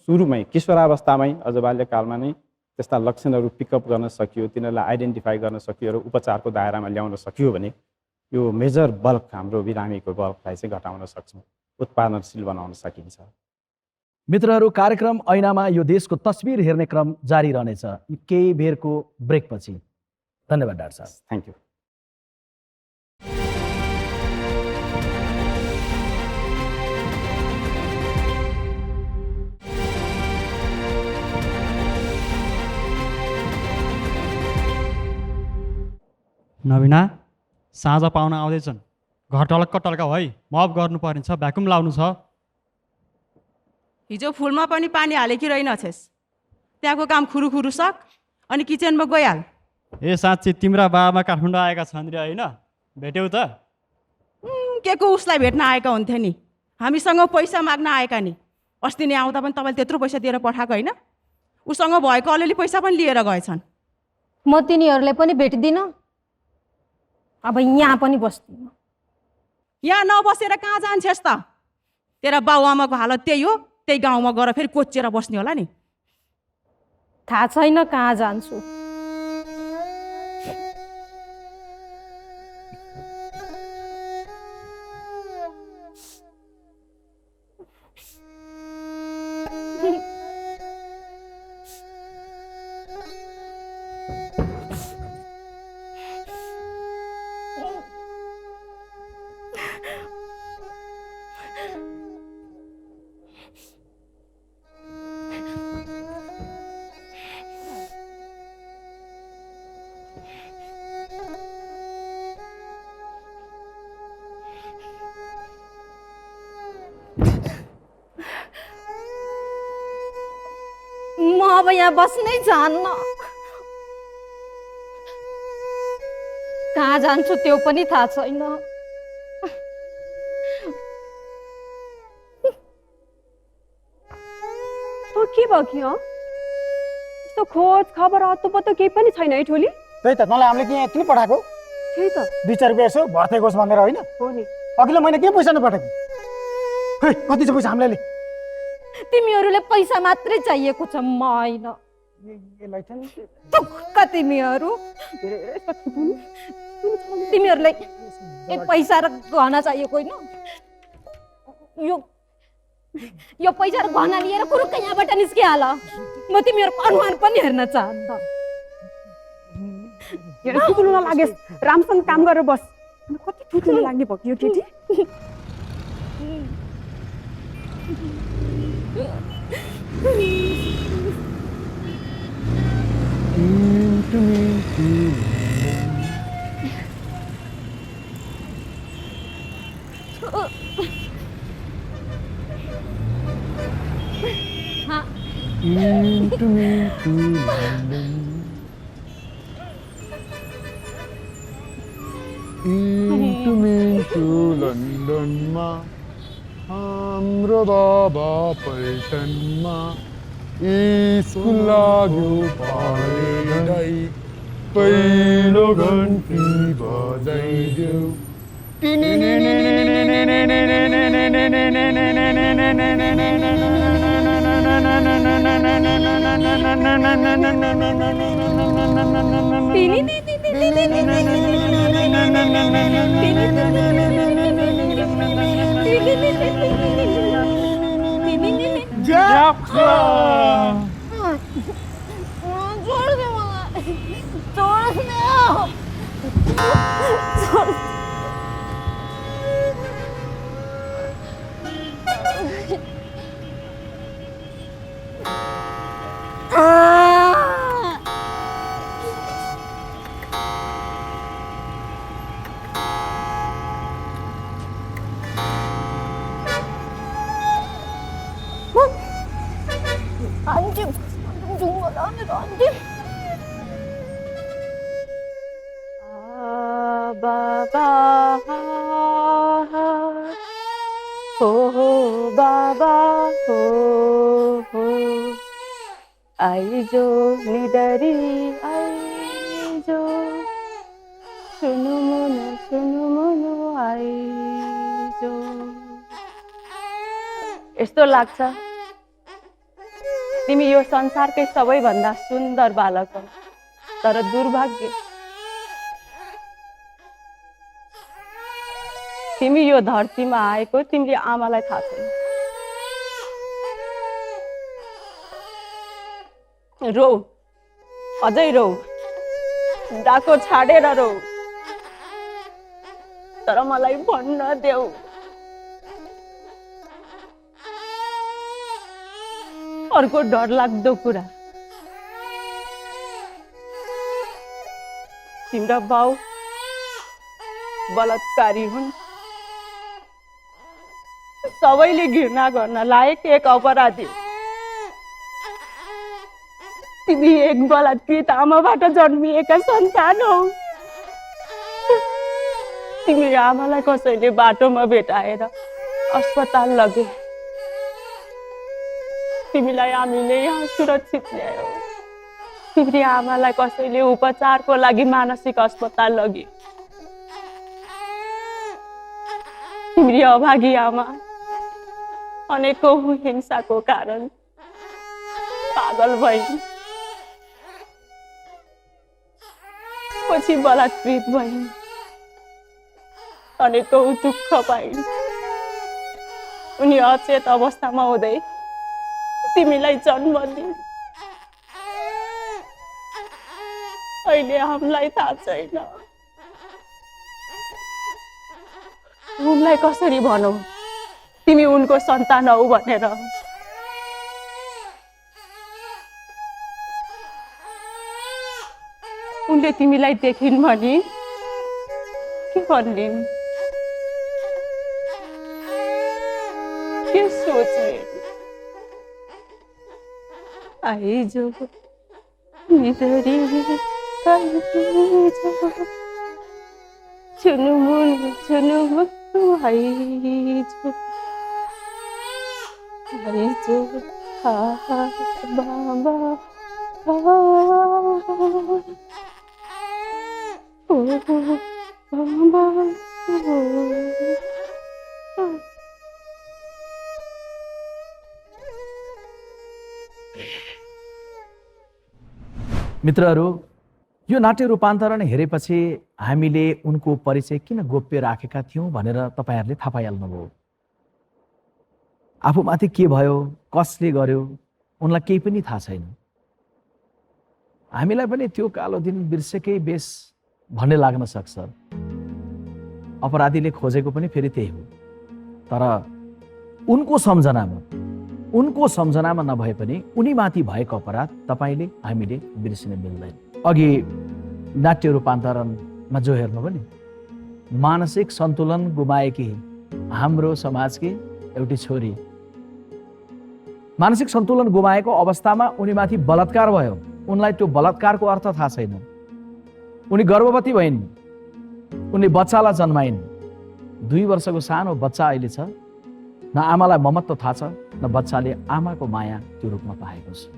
सुरुमै किशोरावस्थामै, अझ बाल्यकालमा नै त्यस्ता लक्षणहरू पिकअप गर्न सकियो, तिनीहरूलाई आइडेन्टिफाई गर्न सकियो र उपचारको दायरामा ल्याउन सकियो भने यो मेजर बल्क, हाम्रो बिरामीको बल्कलाई चाहिँ घटाउन सक्छौँ, उत्पादनशील बनाउन सकिन्छ। मित्रहरू, कार्यक्रम ऐनामा यो देशको तस्बिर हेर्ने क्रम जारी रहनेछ केही बेरको ब्रेकपछि। धन्यवाद डाक्टर साहब। Thank you. नवीना, साँझ पाहुना आउँदैछन्। घर टलक्क टल्का है, मफ गर्नुपर्ने छ, भ्याकुम लाउनु छ। हिजो फुलमा पनि पानी हाले कि रहेनछेस्? त्यहाँको काम खुरुखुरु सक अनि किचनमा गइहाल। ए साँच्ची तिम्रा बाबा काठमाडौँ आएका छन् रे होइन? भेट्यौ त? के को उसलाई भेट्न आएका हुन्थे नि, हामीसँग पैसा माग्न आएका नि। अस्ति नै आउँदा पनि तपाईँले त्यत्रो पैसा दिएर पठाएको होइन? उसँग भएको अलिअलि पैसा पनि लिएर गएछन्। म तिनीहरूलाई पनि भेटिदिनँ, अब यहाँ पनि बस्दिनँ। यहाँ नबसेर कहाँ जान्छेस् त? तेरा बाउआमाको हालत त्यही हो, त्यही गाउँमा गएर फेरि कोचेर बस्ने होला नि। थाहा छैन कहाँ जान्छु। म अब यहाँ बस्नै चाहन्न। कहाँ जान्छु त्यो पनि थाहा छैन। के भयो कि यस्तो खोज खबर हत्तोपत्तो केही पनि छैन है ठोली? त्यही त मलाई हामीले के यहाँ किन पठाएको? त्यही त 2-4 रुपियाँ यसो भर्तेकोस् भनेर होइन? हो नि। अघिल्लो महिना के पैसा नपठाएको? खै कति छ पैसा हामीलाई? तिमीहरूले पैसा मात्रै चाहिएको छ, म होइन। तिमीहरू तिमीहरूलाई पैसा र गहना चाहिएको होइन? यो पैसा र गहना लिएर कुरुक्क यहाँबाट निस्किहाल। म तिमीहरूको अनुहार पनि हेर्न चाहन्न। ठुलो नलागेस्, राम्रोसँग काम गरेर बस। कति ठुलो लाग्ने भयो यो केटी। लन्डनमा हाम्रो बाबा पैठनमा स्कुल लाग्यो पढाइ पहिलो घन्टी बजाइदेऊ। आइजो निडरी आइजो सुनु मुनु आइजो। यस्तो लाग्छ तिमी यो संसारकै सबैभन्दा सुन्दर बालक हौ, तर दुर्भाग्य तिमी यो धरतीमा आएको तिमीले आमालाई थाहा छैन। रो, अझै रो, डाको छाडेर रो, तर मलाई भन्न देऊ अर्को डरलाग्दो कुरा। तिम्रा बाउ बलात्कारी हुन्, सबैले घृणा गर्न लायक एक अपराधी। तिमी एक बलात्कृत आमाबाट जन्मिएका सन्तान हौ। तिमी आमालाई कसैले बाटोमा भेटाएर अस्पताल लगे, तिमीलाई हामीले यहाँ सुरक्षित ल्यायौ। तिमी आमालाई कसैले उपचारको लागि मानसिक अस्पताल लगे। तिमी अभागी आमा अनेकौं हिंसाको कारण पागल भइन्, पछि बलात्कृत भइन्, अनेकौं दुःख पाइन्। उनी अचेत अवस्थामा हुँदै तिमीलाई जन्म दिइन्। अहिले हामीलाई थाहा छैन उनलाई कसरी भनौं तिमी उनको सन्तान हौ भनेर। उनले तिमीलाई देखिन् भने के भन्लिन्, के सोच्लिन्? आइजो निधरी आइजो छुनुमुन आइजो आइजो बाबा मित्रहरू, यो नाट्य रूपान्तरण हेरेपछि हामीले उनको परिचय किन गोप्य राखेका थियौँ भनेर तपाईँहरूले थाहा पाइहाल्नुभयो। आफूमाथि के भयो, कसले गर्यो, उनलाई केही पनि थाहा छैन। हामीलाई पनि त्यो कालो दिन बिर्सेकै बेस भन्ने लाग्न सक्छ। अपराधीले खोजेको पनि फेरि त्यही हो। तर उनको सम्झनामा नभए पनि उनीमाथि भएको अपराध तपाईँले हामीले बिर्सिन मिल्दैन। अघि नाट्य रूपान्तरणमा जो हेर्नु पनि मानसिक सन्तुलन गुमाएकी हाम्रो समाजकी एउटी छोरी, मानसिक सन्तुलन गुमाएको अवस्थामा उनीमाथि बलात्कार भयो। उनलाई त्यो बलात्कारको अर्थ थाहा छैन। उनी गर्भवती भइन्, उनले बच्चालाई जन्माइन्। 2 वर्षको सानो बच्चा अहिले छ। न आमालाई ममत्व थाहा छ, न बच्चाले आमाको माया त्यो रूपमा पाएको छ।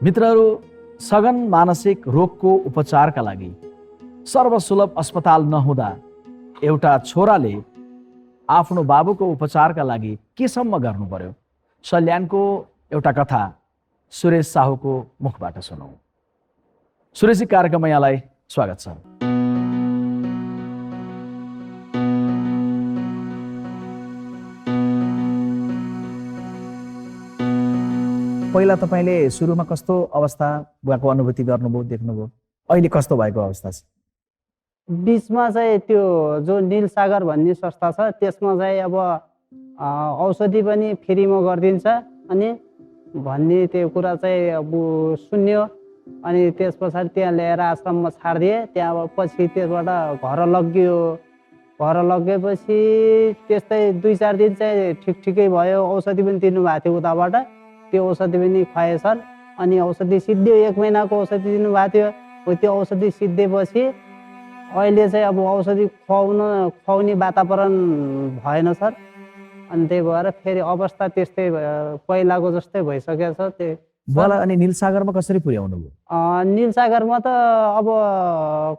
मित्रहरू, सघन मानसिक रोगको उपचारका लागि सर्वसुलभ अस्पताल नहुँदा एउटा छोराले आफ्नो बाबुको उपचारका लागि केसम्म गर्नु पर्यो? सल्यानको एउटा कथा सुरेश साहुको मुखबाट सुनौँ। सुरेशजी, कार्यक्रममा यहाँलाई स्वागत छ। पहिला तपाईँले सुरुमा कस्तो अवस्था भएको अनुभूति गर्नुभयो, देख्नुभयो? अहिले कस्तो भएको अवस्था छ? बिचमा चाहिँ त्यो जो नीलसागर भन्ने संस्था छ त्यसमा चाहिँ अब औषधि पनि फ्रीमा गरिदिन्छ अनि भन्ने त्यो कुरा चाहिँ अब सुन्यो। अनि त्यस पछाडि त्यहाँ ल्याएर आश्रममा छाडिदिए। त्यहाँ पछि त्यसबाट घर लग्यो। घर लगेपछि त्यस्तै 2-4 दिन चाहिँ ठिकै भयो। औषधि पनि दिनुभएको थियो उताबाट, त्यो औषधि पनि खुवाए सर। अनि औषधि सिद्धियो, 1 महिनाको औषधि दिनुभएको थियो। त्यो औषधि सिद्धिएपछि अहिले चाहिँ अब औषधि खुवाउने वातावरण भएन सर। अनि त्यही भएर फेरि अवस्था त्यस्तै पहिलाको जस्तै भइसकेको छ। त्यो बल अनि नीलसागरमा कसरी पुर्याउनु भयो? नीलसागरमा त अब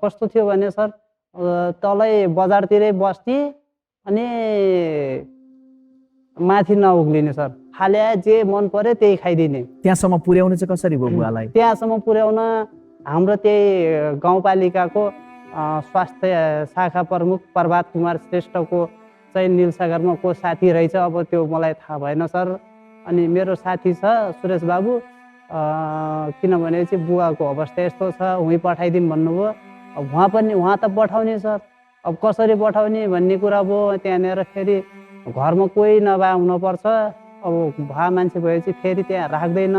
कस्तो थियो भने सर, तलै बजारतिरै बस्ने अनि माथि नउक्लिने सर। फाले जे मन पर्यो त्यही खाइदिने। त्यहाँसम्म पुर्याउने चाहिँ कसरी भयो बुवालाई? त्यहाँसम्म पुर्याउन हाम्रो त्यही गाउँपालिकाको स्वास्थ्य शाखा प्रमुख प्रभात कुमार श्रेष्ठको चाहिँ नीलसागरमा को साथी रहेछ, अब त्यो मलाई थाहा भएन सर। अनि मेरो साथी छ सुरेश बाबु, किनभने चाहिँ बुवाको अवस्था यस्तो छ, उहीँ पठाइदिउँ भन्नुभयो। अब उहाँ त पठाउने सर। अब कसरी पठाउने भन्ने कुरा भयो। त्यहाँनिर फेरि घरमा कोही नभए हुनुपर्छ। अब भा मान्छे भएपछि फेरि त्यहाँ राख्दैन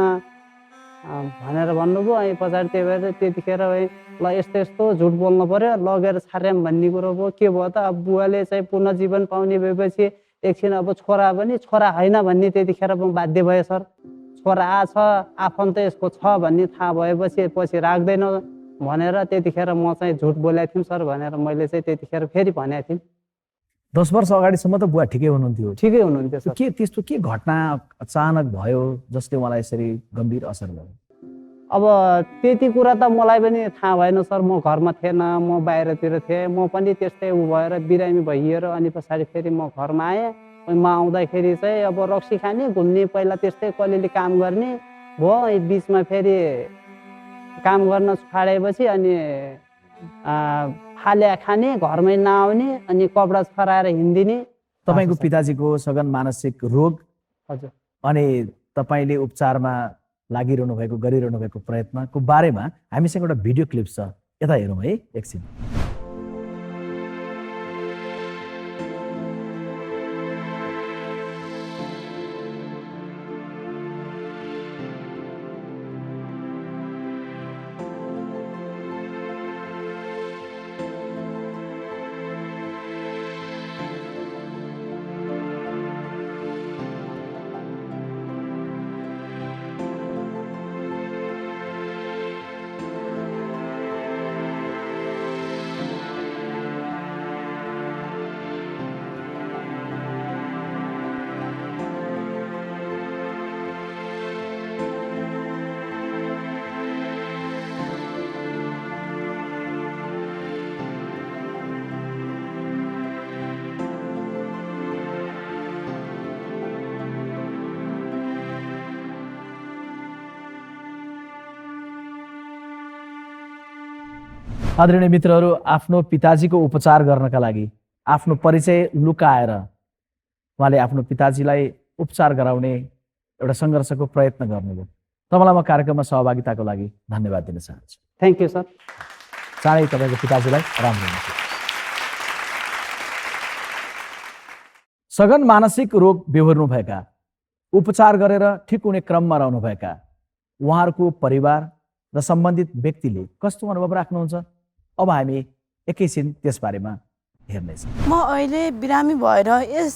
भनेर भन्नुभयो। अनि पछाडि त्यही भएर त्यतिखेर ल यस्तो यस्तो झुट बोल्नु पर्यो, लगेर छाड्याम भन्ने कुरो भयो। के भयो त, अब बुवाले चाहिँ पुनर्जीवन पाउने भएपछि एकछिन अब छोरा पनि छोरा होइन भन्ने त्यतिखेर म बाध्य भयो सर। छोरा आछ, आफन्त यसको छ भन्ने थाहा भएपछि पछि राख्दैन भनेर त्यतिखेर म चाहिँ झुट बोलेको थिएँ सर भनेर मैले चाहिँ त्यतिखेर फेरि भनेको थिएँ। 10 वर्ष अगाडिसम्म त बुवा ठिकै हुनुहुन्थ्यो। ठिकै हुनुहुन्थ्यो सर। त्यस्तो के घटना अचानक भयो जसले मलाई यसरी गम्भीर असर गर्यो? अब त्यति कुरा त मलाई पनि थाहा भएन सर। म घरमा थिएन, म बाहिरतिर थिएँ। म पनि त्यस्तै भएर बिरामी भइएर अनि पछाडि फेरि म घरमा आएँ। म आउँदाखेरि चाहिँ अब रक्सी खाने, घुम्ने, पहिला त्यस्तै कलिअलि काम गर्ने भयो। बिचमा फेरि काम गर्न छाडेपछि अनि फाल्या खाने, घरमै नआउने, अनि कपडा छराएर हिँडिदिने। तपाईँको पिताजीको सघन मानसिक रोग, हजुर, अनि तपाईँले उपचारमा लागिरहनु भएको, गरिरहनु भएको प्रयत्नको बारेमा हामीसँग एउटा भिडियो क्लिप छ, यता हेरौँ है एकछिन। आदरणीय मित्रहरू, आफ्नो पिताजीको उपचार गर्नका लागि आफ्नो परिचय लुकाएर उहाँले आफ्नो पिताजीलाई उपचार गराउने एउटा सङ्घर्षको प्रयत्न गर्नुभयो। तपाईँलाई म कार्यक्रममा सहभागिताको लागि धन्यवाद दिन चाहन्छु। Thank you sir. चाँडै तपाईँको पिताजीलाई राम्रो हुन्छ। सघन मानसिक रोग बेहोर्नुभएका, उपचार गरेर ठिक हुने क्रममा रहनुभएका उहाँहरूको परिवार र सम्बन्धित व्यक्तिले कस्तो अनुभव राख्नुहुन्छ, अब हामी एकैछिन त्यसबारेमा हेर्नेछौँ। म अहिले बिरामी भएर यस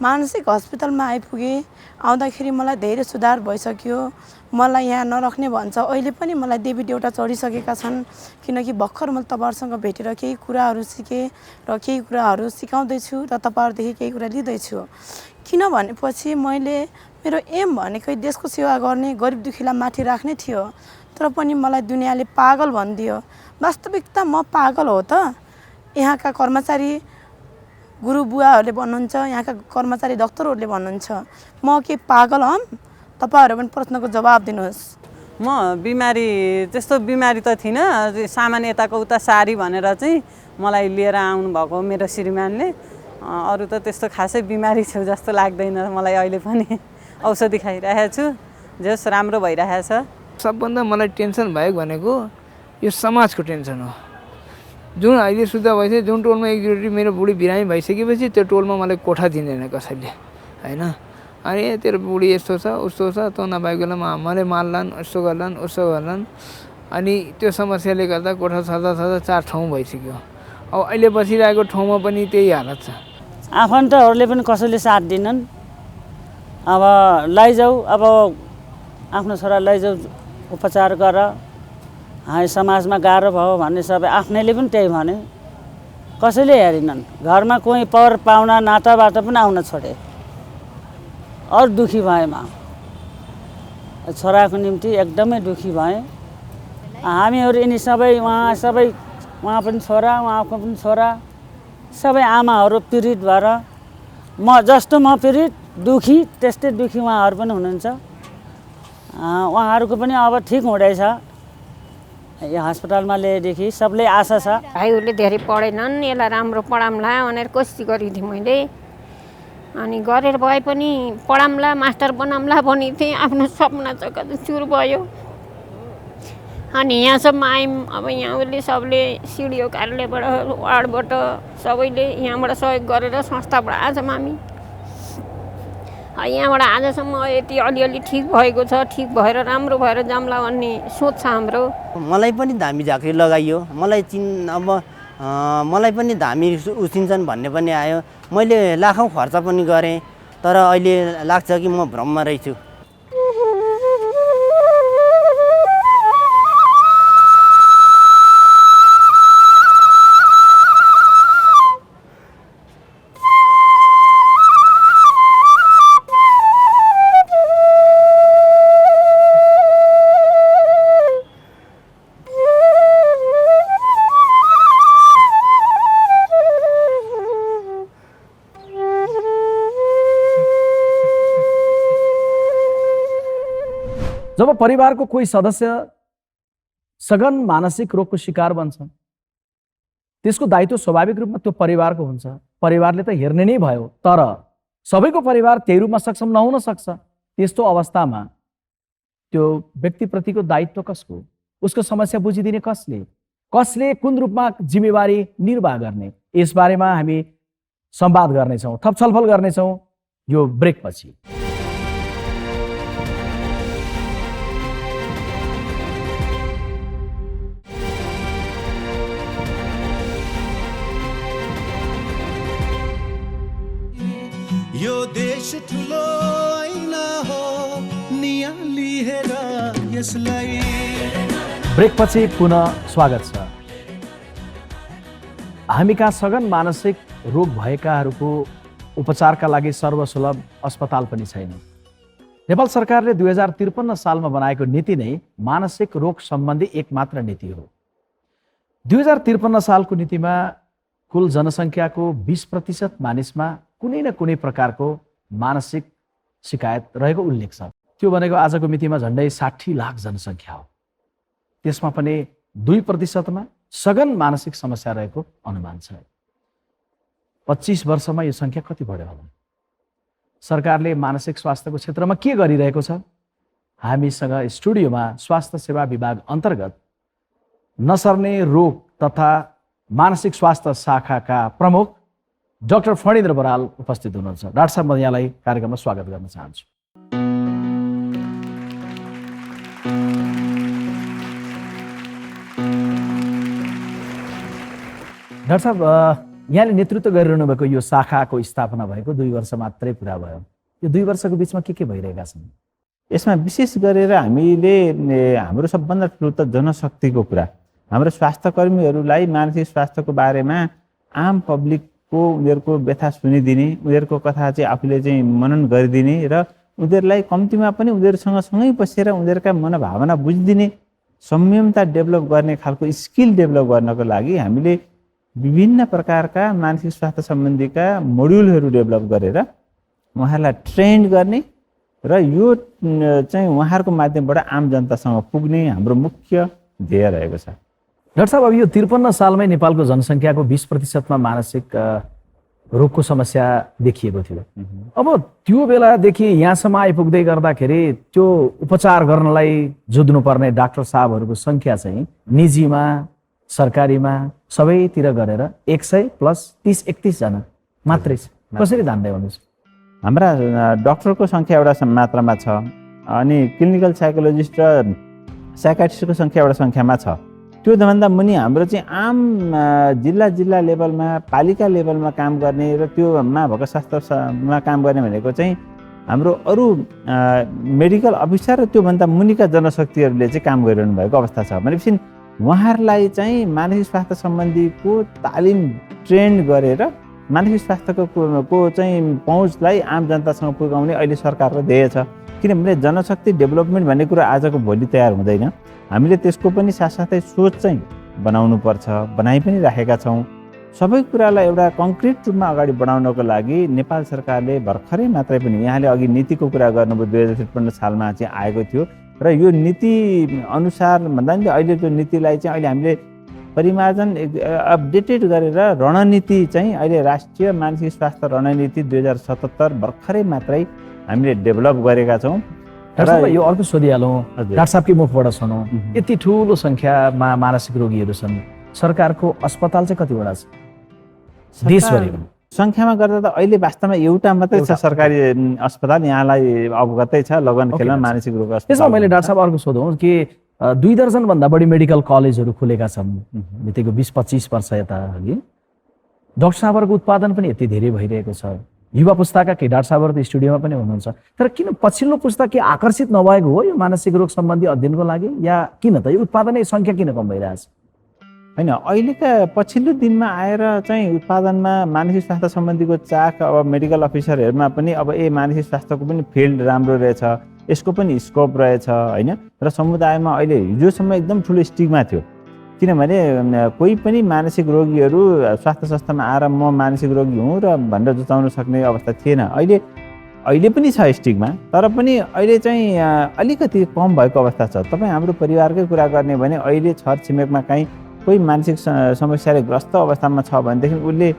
मानसिक हस्पिटलमा आइपुगेँ। आउँदाखेरि मलाई धेरै सुधार भइसक्यो। मलाई यहाँ नराख्ने भन्छ। अहिले पनि मलाई देवी देउता चढिसकेका छन्, किनकि भर्खर मैले तपाईँहरूसँग भेटेर केही कुराहरू सिकेँ र केही कुराहरू सिकाउँदैछु र तपाईँहरूदेखि केही कुरा लिँदैछु। किन भनेपछि मैले मेरो एम भनेकै देशको सेवा गर्ने, गरिब दुखीलाई माथि राख्ने थियो। तर पनि मलाई दुनियाँले पागल भनिदियो। वास्तविकता म पागल हो त? यहाँका कर्मचारी गुरुबुवाहरूले भन्नुहुन्छ, यहाँका कर्मचारी डाक्टरहरूले भन्नुहुन्छ म के पागल हम? तपाईँहरू पनि प्रश्नको जवाब दिनुहोस्। म बिमारी त्यस्तो बिमारी त थिइनँ, सामान यताको उता सारी भनेर चाहिँ मलाई लिएर आउनुभएको मेरो श्रीमानले। अरू त त्यस्तो खासै बिमारी छु जस्तो लाग्दैन मलाई। अहिले पनि औषधि खाइरहेको छु, जस राम्रो भइरहेछ। सबभन्दा मलाई टेन्सन भएको भनेको यो समाजको टेन्सन हो। जुन अहिले शुद्ध भइसक्यो, जुन टोलमा एकचोटि मेरो बुढी बिरामी भइसकेपछि त्यो टोलमा मलाई कोठा दिँदैन कसैले, होइन। अनि तेरो बुढी यस्तो छ उस्तो छ, तँ नभएको बेलामा मैले मार्लान्, यस्तो गर्लान् उस्तो गर्लान्। अनि त्यो समस्याले गर्दा कोठा छँदा छँदा 4 ठाउँ भइसक्यो। अब अहिले बसिरहेको ठाउँमा पनि त्यही हालत छ। आफन्तहरूले पनि कसैले साथ दिनन्। अब लैजाऊ, अब आफ्नो छोरा लैजाऊ, उपचार गर, समाजमा गाह्रो भयो भन्ने सबै आफ्नैले पनि त्यही भने। कसैले हेरेनन्। घरमा कोही पर पाहुना नाताबाट पनि आउन छोडे। अरू दुखी भएँ म, छोराको निम्ति एकदमै दुखी भएँ। हामीहरू यिनी सबै उहाँ पनि छोरा, उहाँको पनि छोरा, सबै आमाहरू पीडित भएर म जस्तो म पीडित दुखी त्यस्तै दुखी उहाँहरू पनि हुनुहुन्छ। उहाँहरूको पनि अब ठिक हुँदैछ। यो अस्पतालमा ल्याएदेखि सबले आशा छ। भाइहरूले धेरै पढेनन्, यसलाई राम्रो पढाउँला भनेर कोसिस गरेको थिएँ मैले। अनि गरेर भए पनि पढाउँला, मास्टर बनाउँला भनेको थिएँ। आफ्नो सपना चुर भयो। अनि यहाँसम्म आयौँ। अब यहाँले सबले सिडिओ कार्यालयबाट, वार्डबाट सबैले यहाँबाट सहयोग गरेर संस्थाबाट आजसम्म हामी यहाँबाट आजसम्म यति अलिअलि ठिक भएको छ। ठिक भएर राम्रो भएर जाम्ला भन्ने सोच छ हाम्रो। मलाई पनि धामी झाँक्री लगाइयो। अब मलाई पनि धामी उसिन्छन् भन्ने पनि आयो। मैले लाखौँ खर्च पनि गरेँ, तर अहिले लाग्छ कि म भ्रममा रहेछु। जब परिवारको कोही सदस्य सघन मानसिक रोगको शिकार बन्छ, त्यसको दायित्व स्वाभाविक रूपमा त्यो परिवारको हुन्छ। परिवारले त हेर्ने नै भयो, तर सबैको परिवार त्यही रूपमा सक्षम नहुन सक्छ। त्यस्तो अवस्थामा त्यो व्यक्तिप्रतिको दायित्व कसको? उसको समस्या बुझिदिने कसले कुन रूपमा जिम्मेवारी निर्वाह गर्ने? यसबारेमा हामी संवाद गर्नेछौँ, थप छलफल गर्नेछौँ यो ब्रेकपछि। यो देश ठुलो ऐना हो, नियाली हेर यसलाई। ब्रेकपछि पुनः स्वागत छ। हामी कहाँ सघन मानसिक रोग भएकाहरूको उपचारका लागि सर्वसुलभ अस्पताल पनि छैन। नेपाल सरकारले 2053 सालमा बनाएको नीति नै मानसिक रोग सम्बन्धी एकमात्र नीति हो। 2053 सालको नीतिमा कुल जनसङ्ख्याको 20% मानिसमा कुनै न कुनै प्रकारको मानसिक शिकायत रहेको उल्लेख छ। त्यो भनेको आजको मितिमा झन्डै 60 लाख जनसङ्ख्या हो। त्यसमा पनि 2%मा सघन मानसिक समस्या रहेको अनुमान छ। 25 वर्षमा यो सङ्ख्या कति बढ्यो होला? सरकारले मानसिक स्वास्थ्यको क्षेत्रमा के गरिरहेको छ? हामीसँग स्टुडियोमा स्वास्थ्य सेवा विभाग अन्तर्गत नसर्ने रोग तथा मानसिक स्वास्थ्य शाखाका प्रमुख डाक्टर फणीन्द्र बराल उपस्थित हुनुहुन्छ। डाक्टर साहब, म यहाँलाई कार्यक्रममा स्वागत गर्न चाहन्छु। डाक्टर साहब, यहाँले नेतृत्व गरिरहनु भएको यो शाखाको स्थापना भएको 2 वर्ष मात्रै पुरा भयो। यो 2 वर्षको बिचमा के भइरहेका छन्? यसमा विशेष गरेर हामीले हाम्रो सबभन्दा ठुलो त जनशक्तिको कुरा, हाम्रो स्वास्थ्यकर्मीहरूलाई मानसिक स्वास्थ्यको बारेमा आम पब्लिकको उनीहरूको व्यथा सुनिदिने, उनीहरूको कथा चाहिँ आफूले चाहिँ मनन गरिदिने र उनीहरूलाई कम्तीमा पनि उनीहरूसँग सँगै बसेर उनीहरूका मनोभावना बुझिदिने, संयमता डेभलप गर्ने खालको स्किल डेभलप गर्नको लागि हामीले विभिन्न प्रकारका मानसिक स्वास्थ्य सम्बन्धीका मोड्युलहरू डेभलप गरेर उहाँहरूलाई ट्रेन्ड गर्ने र यो चाहिँ उहाँहरूको माध्यमबाट आम जनतासँग पुग्ने हाम्रो मुख्य ध्येय रहेको छ। डाक्टर साहब, अब यो 53 सालमै नेपालको जनसङ्ख्याको 20% मानसिक रोगको समस्या देखिएको थियो। अब त्यो बेलादेखि यहाँसम्म आइपुग्दै गर्दाखेरि त्यो उपचार गर्नलाई जुझ्नुपर्ने डाक्टर साहबहरूको सङ्ख्या चाहिँ निजीमा सरकारीमा सबैतिर गरेर 100 + 30-31 जना मात्रै छ। कसरी धान्दै हुनुहुन्छ? हाम्रा डक्टरको सङ्ख्या एउटा मात्रामा छ, अनि क्लिनिकल साइकोलोजिस्ट र साइकाट्रिस्टको सङ्ख्या एउटा सङ्ख्यामा छ। त्योभन्दा मुनि हाम्रो चाहिँ आम जिल्ला लेभलमा, पालिका लेभलमा काम गर्ने र त्योमा भएको स्वास्थ्यमा काम गर्ने भनेको चाहिँ हाम्रो अरू मेडिकल अफिसर र त्योभन्दा मुनिका जनशक्तिहरूले चाहिँ काम गरिरहनु भएको अवस्था छ। भनेपछि उहाँहरूलाई चाहिँ मानसिक स्वास्थ्य सम्बन्धीको तालिम ट्रेन्ड गरेर मानसिक स्वास्थ्यको चाहिँ पहुँचलाई आम जनतासँग पुर्याउने अहिले सरकारको ध्येय छ। किनभने जनशक्ति डेभलपमेन्ट भन्ने कुरा आजको भोलि तयार हुँदैन, हामीले त्यसको पनि साथसाथै सोच चाहिँ बनाउनु पर्छ, बनाइ पनि राखेका छौँ। सबै कुरालाई एउटा कङ्क्रिट रूपमा अगाडि बढाउनको लागि नेपाल सरकारले भर्खरै मात्रै पनि, यहाँले अघि नीतिको कुरा गर्नुभयो, 2053 सालमा चाहिँ आएको थियो र यो नीति अनुसार भन्दा पनि अहिले त्यो नीतिलाई चाहिँ अहिले हामीले परिमार्जन अपडेटेड गरेर रणनीति चाहिँ अहिले राष्ट्रिय मानसिक स्वास्थ्य रणनीति 2077 भर्खरै मात्रै हामीले डेभलप गरेका छौँ। र यो अर्को सोधिहालौँ, डाक्टर साहबकै मुखबाट सुनौँ, यति ठुलो सङ्ख्यामा मानसिक रोगीहरू छन्, सरकारको अस्पताल चाहिँ कतिवटा छ देशभरिमा? सङ्ख्यामा गर्दा त अहिले वास्तवमा एउटा मात्रै छ सरकारी अस्पताल, यहाँलाई अवगतै छ, लगनखेलमा मानसिक रोग अस्पताल। त्यसमा मैले डाक्टर साहब अर्को सोधौँ कि 2 दर्जनभन्दा बढी मेडिकल कलेजहरू खुलेका छन् बितेको 20-25 वर्ष यता अघि। डाक्टर साहबहरूको उत्पादन पनि यति धेरै भइरहेको छ। युवा पुस्ताका केही डाक्टर साहबहरू त स्टुडियोमा पनि हुनुहुन्छ, तर किन पछिल्लो पुस्ता के आकर्षित नभएको हो यो मानसिक रोग सम्बन्धी अध्ययनको लागि, या किन त यो उत्पादनै सङ्ख्या किन कम भइरहेछ? होइन, अहिलेका पछिल्लो दिनमा आएर चाहिँ उत्पादनमा मानसिक स्वास्थ्य सम्बन्धीको चाख अब मेडिकल अफिसरहरूमा पनि अब मानसिक स्वास्थ्यको पनि फिल्ड राम्रो रहेछ, यसको पनि स्कोप रहेछ होइन। र समुदायमा अहिले हिजोसम्म एकदम ठुलो स्टिग्मा थियो, किनभने कोही पनि मानसिक रोगीहरू स्वास्थ्य संस्थामा आएर म मानसिक रोगी हुँ र भनेर जुटाउन सक्ने अवस्था थिएन। अहिले पनि छ स्टिग्मा, तर पनि अहिले चाहिँ अलिकति कम भएको अवस्था छ। तपाईँ हाम्रो परिवारकै कुरा गर्ने भने अहिले छरछिमेकमा कहीँ कोही मानसिक समस्याले ग्रस्त अवस्थामा छ भनेदेखि उसले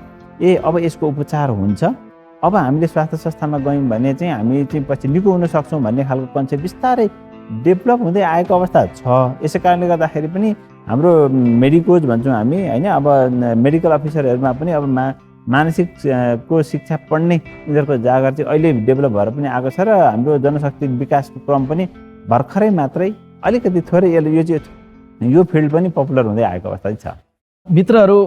अब यसको उपचार हुन्छ, अब हामीले स्वास्थ्य संस्थामा गयौँ भने चाहिँ हामी चाहिँ पछि निको हुन सक्छौँ भन्ने खालको कन्सेप्ट बिस्तारै डेभलप हुँदै आएको अवस्था छ। यसै कारणले गर्दाखेरि पनि हाम्रो मेडिकोज भन्छौँ हामी होइन, अब मेडिकल अफिसरहरूमा पनि अब मानसिकको शिक्षा पढ्ने उनीहरूको जागर चाहिँ अहिले डेभलप भएर पनि आएको छ र हाम्रो जनशक्ति विकासको क्रम पनि भर्खरै मात्रै अलिकति थोरै यो फिल्ड पनि पपुलर हुँदै आएको अवस्था छ। मित्रहरू,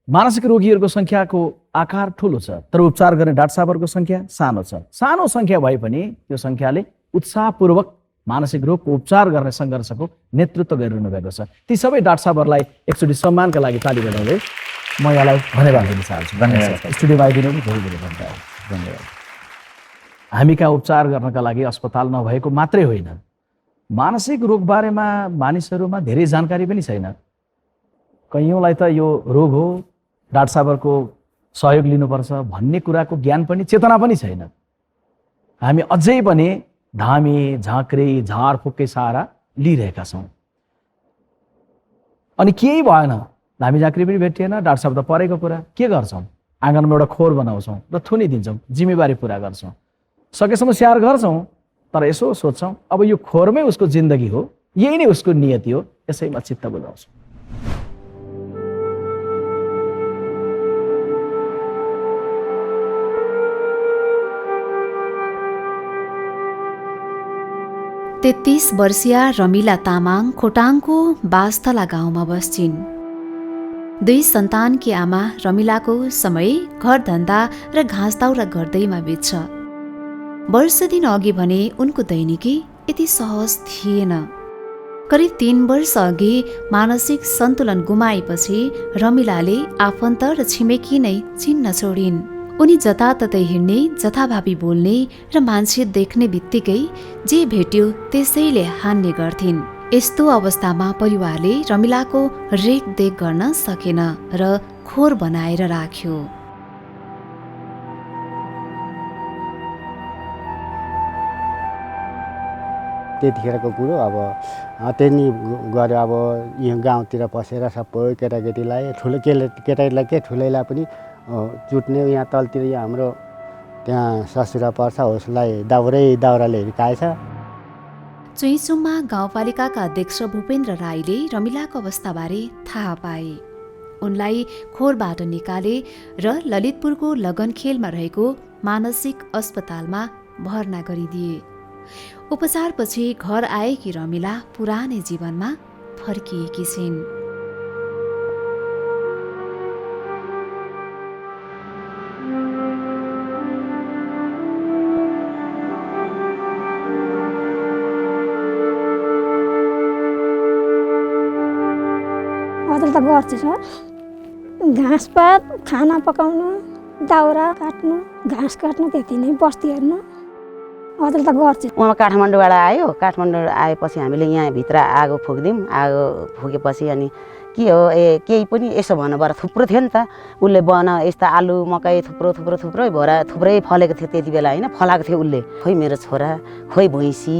मानसिक रोगीहरूको सङ्ख्याको आकार ठुलो छ, तर उपचार गर्ने डाक्टर साहबहरूको सङ्ख्या सानो छ। सानो सङ्ख्या भए पनि यो सङ्ख्याले उत्साहपूर्वक मानसिक रोगको उपचार गर्ने सङ्घर्षको नेतृत्व गरिरहनु भएको छ। ती सबै डाक्टर साहबहरूलाई एकचोटि सम्मानका लागि ताली बजाउँदै म यहाँलाई धन्यवाद दिन चाहन्छु। धन्यवाद। स्टुडियोमा आइदिनु पनि धेरै धेरै धन्यवाद। हामी कहाँ उपचार गर्नका लागि अस्पताल नभएको मात्रै होइन, मानसिक रोग बारेमा मानिसहरूमा धेरै जानकारी पनि छैन। कयौँलाई त यो रोग हो, डाक्टर साहबहरूको सहयोग लिनुपर्छ भन्ने कुराको ज्ञान पनि चेतना पनि छैन। हामी अझै पनि धामी झाँक्री झारफुककै सहारा लिइरहेका छौँ। अनि केही भएन, धामी झाँक्री पनि भेटिएन, डाक्टर साहब त परेको कुरा, के गर्छौँ? आँगनमा एउटा खोर बनाउँछौँ र थुनिदिन्छौँ, जिम्मेवारी पुरा गर्छौँ, सकेसम्म स्याहार गर्छौँ, तर यसो सोध्छौँ अब यो खोरमै उसको जिन्दगी हो, यही नै उसको नियति हो, यसैमा चित्त बुझाउँछौँ। तेत्तीस वर्षीय रमिला तामाङ खोटाङको बास्थला गाउँमा बस्छिन्। 2 सन्तानकी आमा रमिलाको समय घरधन्दा र घाँसदाउरा गर्दैमा बित्छ। वर्ष दिन अघि भने उनको दैनिकी यति सहज थिएन। करिब 3 वर्ष अघि मानसिक सन्तुलन गुमाएपछि रमिलाले आफन्त र छिमेकी नै चिन्न छोडिन्। उनी जताततै हिँड्ने, जथाभावी बोल्ने र मान्छे देख्ने बित्तिकै जे भेट्यो त्यसैले हान्ने गर्थिन्। यस्तो अवस्थामा परिवारले रमिलाको रेखदेख गर्न सकेन र खोर बनाएर राख्यो। त्यतिखेरको कुरो अब त्यही गऱ्यो। अब यहाँ गाउँतिर पसेर सबै केटाकेटीलाई केटाकेटीलाई के ठुलैलाई पनि चुट्ने। यहाँ तलतिर यहाँ हाम्रो त्यहाँ ससुरा पर्छ, उसलाई दाउराले हिर्काएछ। चुइचुममा गाउँपालिकाका अध्यक्ष भूपेन्द्र राईले रमिलाको अवस्थाबारे थाहा पाए। उनलाई खोरबाट निकाले र ललितपुरको लगनखेलमा रहेको मानसिक अस्पतालमा भर्ना गरिदिए। उपचारपछि घर आएकी रमिला पुरानै जीवनमा फर्किएकी छिन्। हजुर त गर्छु सर। घाँसपात, खाना पकाउनु, दाउरा काट्नु, घाँस काट्नु, त्यति नै बस्ती हेर्नु हजुर त गर्छु। उहाँ काठमाडौँबाट आयो। काठमाडौँ आएपछि हामीले यहाँ भित्र आगो फुक्दियौँ। आगो फुकेपछि अनि के हो केही पनि यसो भन्नुभएर थुप्रो थियो नि त। उसले यस्ता आलु मकै थुप्रै भएर थुप्रै फलेको थियो त्यति बेला होइन, फलाएको थियो उसले। खोइ मेरो छोरा, खोइ भैँसी,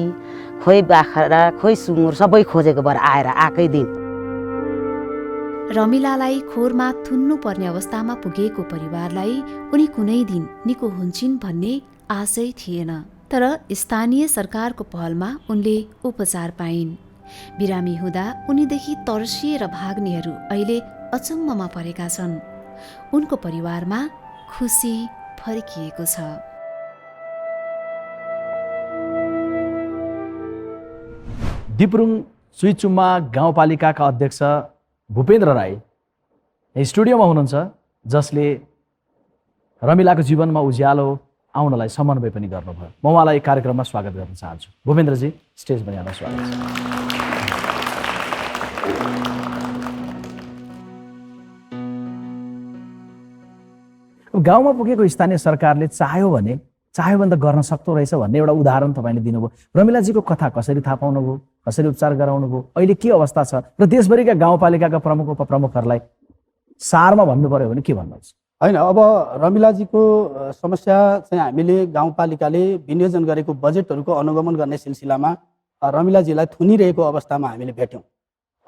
खोइ बाख्रा, खोइ सुँगुर सबै खोजेको भएर आएर आएकै दिन। रमिलालाई खोरमा थुन्नु पर्ने अवस्थामा पुगेको परिवारलाई उनी कुनै दिन निको हुन्छन् भन्ने आशै थिएन। तर स्थानीय सरकारको पहलमा उनले उपचार पाइन्। बिरामी हुँदा उनीदेखि तर्सिएर भाग्नेहरू अहिले अचम्ममा परेका छन्। उनको परिवारमा खुसी फर्किएको छ। दिप्रुङ चुइचुममा गाउँपालिकाका अध्यक्ष भूपेन्द्र राई स्टुडियोमा हुनुहुन्छ, जसले रमिलाको जीवनमा उज्यालो आउनलाई समन्वय पनि गर्नुभयो। म उहाँलाई कार्यक्रममा स्वागत गर्न चाहन्छु। भूपेन्द्रजी, स्टेजमा यहाँलाई स्वागत छ। गाउँमा पुगेको स्थानीय सरकारले चाह्यो भने गर्न सक्दो रहेछ भन्ने एउटा उदाहरण तपाईँले दिनुभयो। रमिलाजीको कथा कसरी थाहा पाउनुभयो, कसरी उपचार गराउनुभयो, अहिले के अवस्था छ र देशभरिका गाउँपालिकाका प्रमुख उपप्रमुखहरूलाई सारमा भन्नु पर्यो भने के भन्नुहुन्छ? होइन, अब रमिलाजीको समस्या चाहिँ हामीले गाउँपालिकाले विनियोजन गरेको बजेटहरूको अनुगमन गर्ने सिलसिलामा रमिलाजीलाई थुनिरहेको अवस्थामा हामीले भेट्यौँ।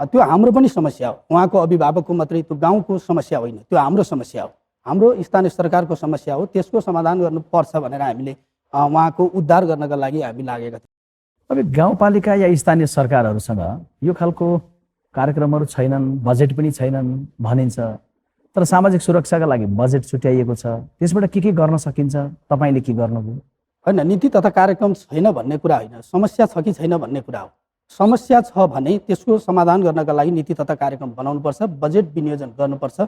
त्यो हाम्रो पनि समस्या हो, उहाँको अभिभावकको मात्रै, त्यो गाउँको समस्या होइन, त्यो हाम्रो समस्या हो, हाम्रो स्थानीय सरकारको समस्या हो। त्यसको समाधान गर्नुपर्छ भनेर हामीले उहाँको उद्धार गर्नका लागि हामी लागेका थियौँ। अब गाउँपालिका या स्थानीय सरकारहरूसँग यो खालको कार्यक्रमहरू छैनन्, बजेट पनि छैनन् भनिन्छ, तर सामाजिक सुरक्षाका लागि बजेट छुट्याइएको छ। त्यसबाट के गर्न सकिन्छ? तपाईँले के गर्नुभयो? होइन, नीति तथा कार्यक्रम छैन भन्ने कुरा होइन, समस्या छ कि छैन भन्ने कुरा हो। समस्या छ भने त्यसको समाधान गर्नका लागि नीति तथा कार्यक्रम बनाउनुपर्छ, बजेट विनियोजन गर्नुपर्छ।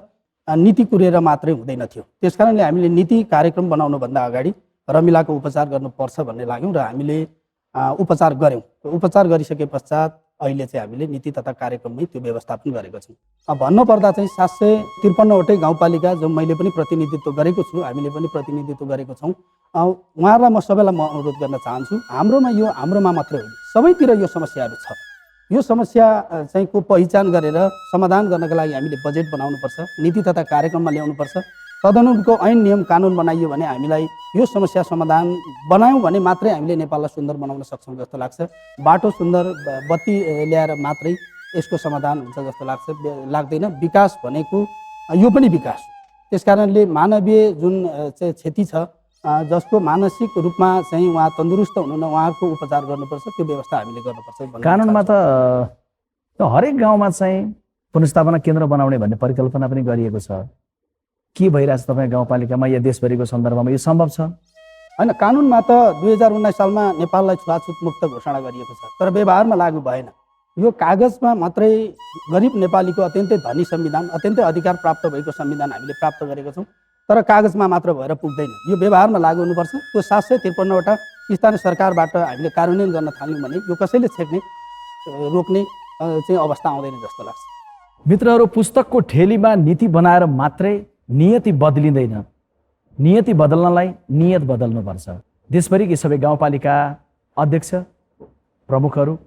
नीति कुरेर मात्रै हुँदैन थियो। त्यसकारणले हामीले नीति कार्यक्रम बनाउनुभन्दा अगाडि रमिलाको उपचार गर्नुपर्छ भन्ने लाग्यौँ र हामीले उपचार गऱ्यौँ। उपचार गरिसके पश्चात अहिले चाहिँ हामीले नीति तथा कार्यक्रममै त्यो व्यवस्थापन गरेको छौँ। भन्नुपर्दा चाहिँ 753वटै गाउँपालिका जो मैले पनि प्रतिनिधित्व गरेको छु, हामीले पनि प्रतिनिधित्व गरेको छौँ। उहाँहरूलाई म सबैलाई म अनुरोध गर्न चाहन्छु, हाम्रोमा मात्रै होइन, सबैतिर यो समस्याहरू छ। यो समस्या चाहिँ को पहिचान गरेर समाधान गर्नका लागि हामीले बजेट बनाउनुपर्छ, नीति तथा कार्यक्रममा ल्याउनुपर्छ। तदनुरूपको ऐन नियम कानुन बनाइयो भने हामीलाई यो समस्या समाधान बनायौँ भने मात्रै हामीले नेपाललाई सुन्दर बनाउन सक्छौँ जस्तो लाग्छ। बाटो सुन्दर, बत्ती ल्याएर मात्रै यसको समाधान हुन्छ जस्तो लाग्दैन। विकास भनेको यो पनि विकास हो। त्यस कारणले मानवीय जुन चाहिँ क्षति छ, जसको मानसिक रूपमा चाहिँ उहाँ तन्दुरुस्त हुनु न, उहाँको उपचार गर्नुपर्छ, त्यो व्यवस्था हामीले गर्नुपर्छ। कानुनमा त हरेक गाउँमा चाहिँ पुनर्स्थापना केन्द्र बनाउने भन्ने परिकल्पना पनि गरिएको छ। के भइरहेछ तपाईँ गाउँपालिकामा या देशभरिको सन्दर्भमा यो सम्भव छ? होइन, कानुनमा त 2019 सालमा नेपाललाई छुवाछुत मुक्त घोषणा गरिएको छ, तर व्यवहारमा लागू भएन। यो कागजमा मात्रै गरिब नेपालीको अत्यन्तै धनी संविधान, अत्यन्तै अधिकार प्राप्त भएको संविधान हामीले प्राप्त गरेको छौँ, तर कागजमा मात्र भएर पुग्दैन। यो व्यवहारमा लागू हुनुपर्छ। त्यो 753वटा स्थानीय सरकारबाट हामीले कार्यान्वयन गर्न थाल्यौँ भने यो कसैले छेक्ने रोक्ने चाहिँ अवस्था आउँदैन जस्तो लाग्छ। मित्रहरू, पुस्तकको ठेलीमा नीति बनाएर मात्रै नियति बदलिँदैन। नियति बदल्नलाई नियत बदल्नुपर्छ। देशभरिकै सबै गाउँपालिका अध्यक्ष, प्रमुखहरू,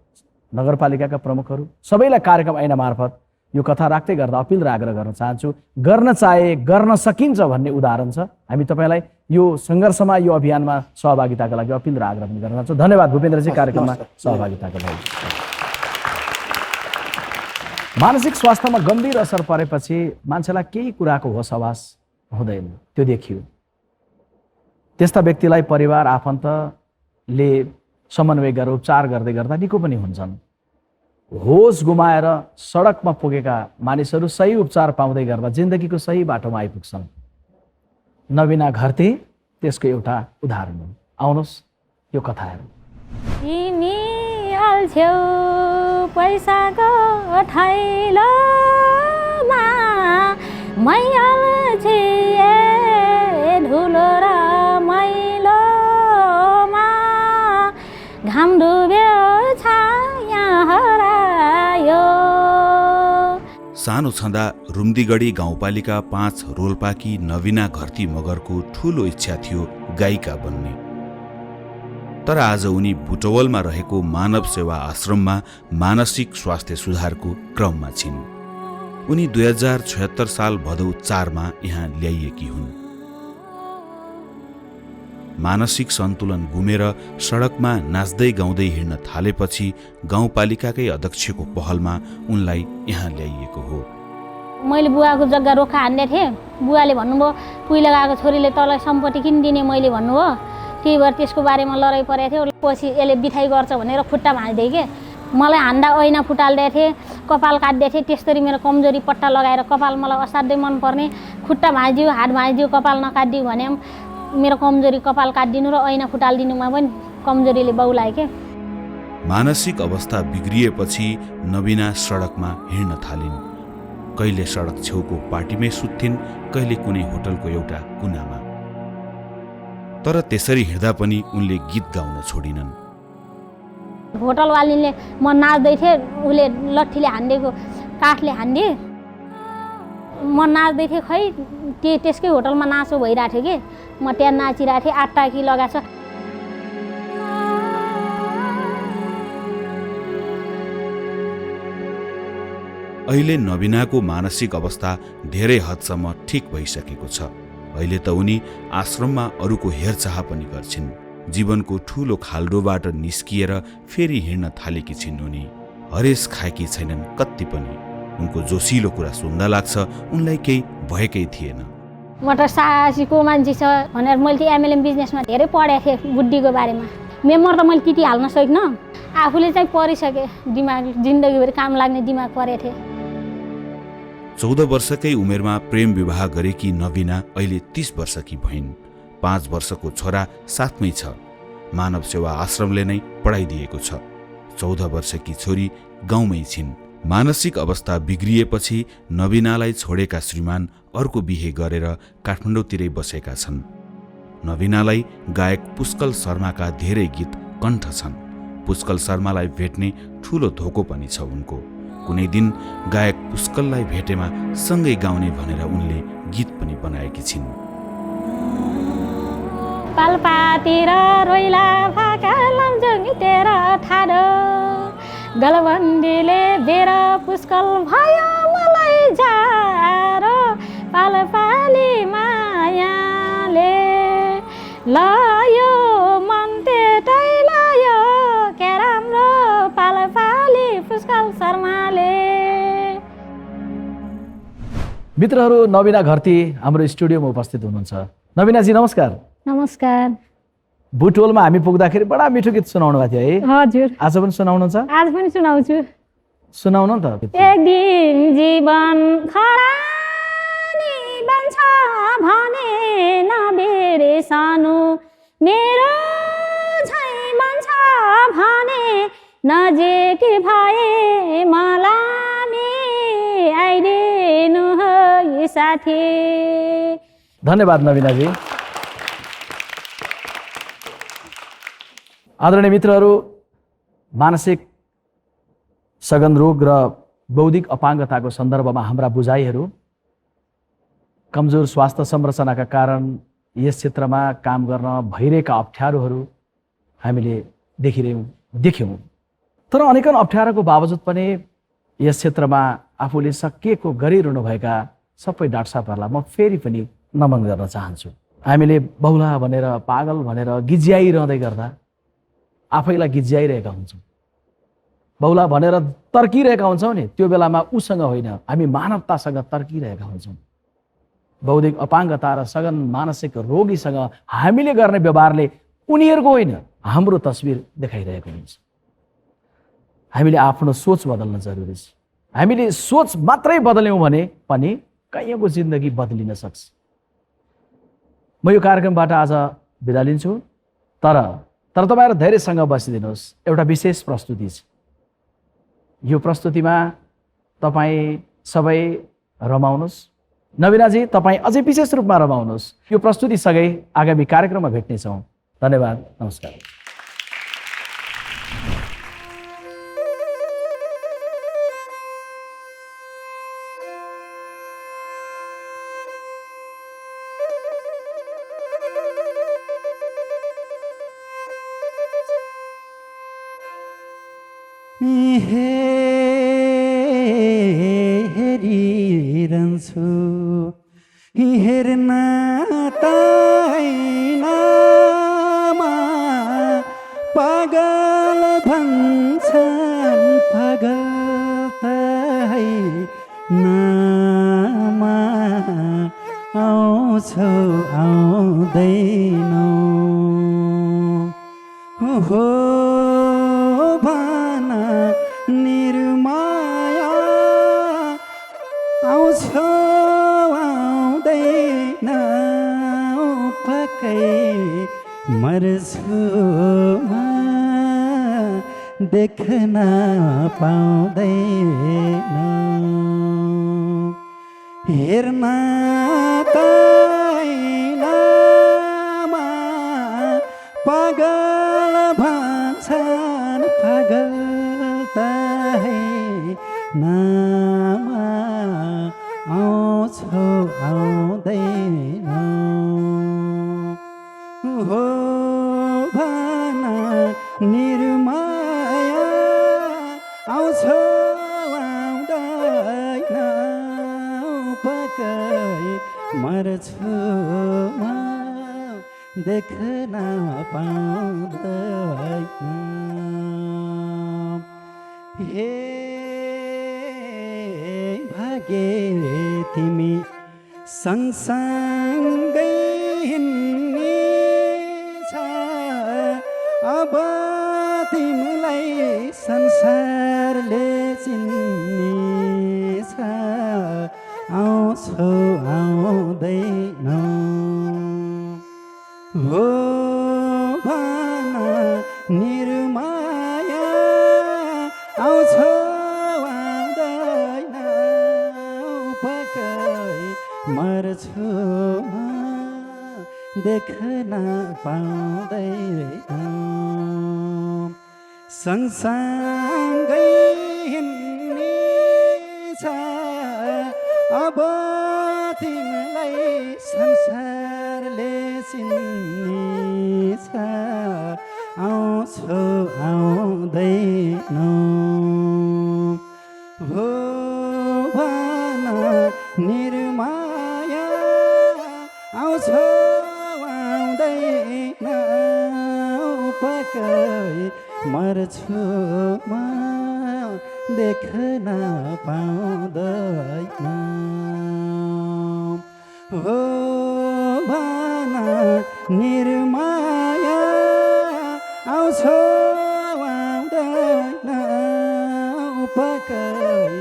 नगरपालिकाका प्रमुखहरू सबैलाई कार्यक्रम ऐना मार्फत यो कथा राख्दै गर्दा अपिल र आग्रह गर्न चाहन्छु। गर्न चाहे गर्न सकिन्छ भन्ने उदाहरण छ। हामी तपाईँलाई यो सङ्घर्षमा, यो अभियानमा सहभागिताका लागि अपिल र आग्रह पनि गर्न चाहन्छौँ। धन्यवाद भूपेन्द्रजी कार्यक्रममा सहभागिताका लागि। मानसिक स्वास्थ्यमा गम्भीर असर परेपछि मान्छेलाई केही कुराको होस हवास हुँदैन, त्यो देखियो। त्यस्ता व्यक्तिलाई परिवार आफन्तले समन्वय गरेर उपचार गर्दै गर्दा निको पनि हुन्छन्। होस गुमाएर सडकमा पुगेका मानिसहरू सही उपचार पाउँदै गर्दा जिन्दगीको सही बाटोमा आइपुग्छन्। नवीना घरती त्यसको एउटा उदाहरण हो। आउनुहोस् यो कथा हेरौँ। तिमी हाल्छौ पैसाको थैलोमा, मै हाल्छु धुलो र मैलोमा, घाम डुब्यो छाया हरायो। सानो छँदा रुम्दीगढी गाउँपालिका 5 रोल्पाकी नवीना घरती मगरको ठूलो इच्छा थियो गायिका बन्ने। तर आज उनी बुटवलमा रहेको मानव सेवा आश्रममा मानसिक स्वास्थ्य सुधारको क्रममा छिन्। उनी 2076 साल भदौ 4 मा यहाँ ल्याइएकी हुन्। मानसिक सन्तुलन गुमेर सडकमा नाच्दै गाउँदै हिँड्न थालेपछि गाउँपालिकाकै अध्यक्षको पहलमा उनलाई यहाँ ल्याइएको हो। मैले बुवाको जग्गा रोक्खा हान्दै थिएँ। बुवाले भन्नुभयो पुइला गएको छोरीले तँलाई सम्पत्ति किनिदिने मैले भन्नुभयो। त्यही भएर त्यसको बारेमा लडाइँ परेको थियो। पछि यसले बिथाइ गर्छ भनेर खुट्टा भाँच्दै थिएँ। मलाई हान्दा ऐना फुटाल्दै थिएँ, कपाल काट्दै थिएँ। त्यसरी मेरो कमजोरी पट्टा लगाएर कपाल मलाई असाध्यै मनपर्ने। खुट्टा भाँच्यो, हात भाँच्यो, कपाल नकाटिदियो भने मेरो कमजोरी कपाल काटिदिनु र ऐना फुटालिदिनुमा पनि कमजोरीले बाउलाए के। मानसिक अवस्था बिग्रिएपछि नवीना सडकमा हिँड्न थालिन्। कहिले सडक छेउको पार्टीमै सुत्थिन्, कहिले कुनै होटलको एउटा कुनामा। तर त्यसरी हिँड्दा पनि उनले गीत गाउन छोडिनन्। होटलवालीले म नाच्दै थिएँ, उसले लट्ठीले हान्दिएको काठले हान्दे। म नाच्दै थिएँ, खै त्यसकै होटलमा नाचो भइरहेको थियो कि म त्यहाँ नाचिरहेको थिएँ। 8 टाकी लगाएको छ। अहिले नवीनाको मानसिक अवस्था धेरै हदसम्म ठिक भइसकेको छ। अहिले त उनी आश्रममा अरूको हेरचाह पनि गर्छिन्। जीवनको ठूलो खाल्डोबाट निस्किएर फेरि हिँड्न थालेकी छिन् उनी। हरेस खाएकी छैनन् कति पनि। उनको जोसिलो कुरा सुन्दा लाग्छ उनलाई केही भएकै थिएन। म त साहसीको मान्छे छ भनेर मैले चाहिँ एमएलएम बिजनेसमा धेरै पढेको थिएँ। बुद्धिको बारेमा मेमोर त मैले त्यति हाल्न सकिनँ। आफूले चाहिँ पढिसकेँ। दिमाग जिन्दगीभरि काम लाग्ने दिमाग परेको थिएँ। 14 वर्षकै उमेरमा प्रेम विवाह गरेकी नवीना अहिले 30 वर्षकी भइन्। 5 वर्षको छोरा साथमै छ। मानव सेवा आश्रमले नै पढाइदिएको छ। 14 वर्षकी छोरी गाउँमै छिन्। मानसिक अवस्था बिग्रिएपछि नवीनालाई छोडेका श्रीमान अर्को बिहे गरेर काठमाडौँतिरै बसेका छन्। नवीनालाई गायक पुष्कल शर्माका धेरै गीत कण्ठ छन्। पुष्कल शर्मालाई भेट्ने ठूलो धोको पनि छ उनको। कुनै दिन गायक पुष्कललाई भेटेमा सँगै गाउने भनेर उनले गीत पनि बनाएकी छिन्। पाल्पातिर रोइला फाका लम्जुङ तेरा ठाडो, गलबन्दीले बेर पुष्कल भयो मलाई जारो, पालपाली मायाले लायो मन त्यतै लायो, के राम्रो पालपाली पुष्कल शर्माले। मित्रहरू नवीना घरती हाम्रो स्टुडियोमा उपस्थित हुनुहुन्छ। नवीनाजी नमस्कार। नमस्कार। बुटोलमा हामी पुग्दाखेरि बडा मिठो गीत सुनाउनु भएको थियो है? हजुर। आज पनि सुनाउनुहुन्छ? आज पनि सुनाउँछु। सुनाउन त। एक दिन जीवन खरानी बन्छ भने नबेरे सानो मेरो झै बन्छ भने नजिक भए मलाई आइदिनु है साथी। धन्यवाद नवीनाजी। आदरणीय मित्रहरू, मानसिक सघन रोग र बौद्धिक अपाङ्गताको सन्दर्भमा हाम्रा बुझाइहरू कमजोर स्वास्थ्य संरचनाका कारण यस क्षेत्रमा काम गर्न भइरहेका अप्ठ्यारोहरू हामीले देख्यौँ। तर अनेकन अप्ठ्यारोको बावजुद पनि यस क्षेत्रमा आफूले सकिएको गरिरहनुभएका सबै डाक्टर साहबहरूलाई म फेरि पनि नमन गर्न चाहन्छु। हामीले बहुला भनेर पागल भनेर गिज्याइरहँदै गर्दा आफैलाई गिज्याइरहेका हुन्छौँ। बहुला भनेर तर्किरहेका हुन्छौँ नि, त्यो बेलामा उसँग होइन, हामी मानवतासँग तर्किरहेका हुन्छौँ। बौद्धिक अपाङ्गता र सघन मानसिक रोगीसँग हामीले गर्ने व्यवहारले उनीहरूको होइन हाम्रो तस्बिर देखाइरहेको हुन्छ। हामीले आफ्नो सोच बदल्न जरुरी छ। हामीले सोच मात्रै बदल्यौँ भने पनि कैयौँको जिन्दगी बदलिन सक्छ। म यो कार्यक्रमबाट आज बिदा लिन्छु, तर तपाईँहरू धैर्यसँग बसिदिनुहोस्। एउटा विशेष प्रस्तुति छ। यो प्रस्तुतिमा तपाईँ सबै रमाउनुहोस्। नवीनाजी तपाईँ अझै विशेष रूपमा रमाउनुहोस्। यो प्रस्तुतिसँगै आगामी कार्यक्रममा भेट्नेछौँ। धन्यवाद, नमस्कार। हेरिरहन्छु हेर्न ताइनामा पागल भन्छन् पागल ताइनामा आउँछौ आउँदैनौ हो निर्माया आउँछौ आउँदैन पक्कै मर्छु देख्न पाउँदैन हेर्न ताइनामा पागल भन्छन् पागल नामा आउँछौ आउँदैन हो भन निर्माया आउँछौ आउँदैन पक्कै मर्छु देख्न पाउँदैन हे भागे तिमी सँगसँगै हिँड्ने छ अब तिमीलाई संसारले चिन्ने छ आउँछौ आउँदैन हो भन निर्माया आउँछौ आउँदैन पक्कै मर्छु देख्न पाउँदैन सँगसँगै हिँड्ने छ अब तिमीलाई संसारले चिन्ने छ आउँछौ आउँदैन हो भन निर्माया आउँछौ आउँदैन पक्कै मर्छु देख्न पाउँदैन हो भन निर्माया आउँछौ आउँदैन उपकै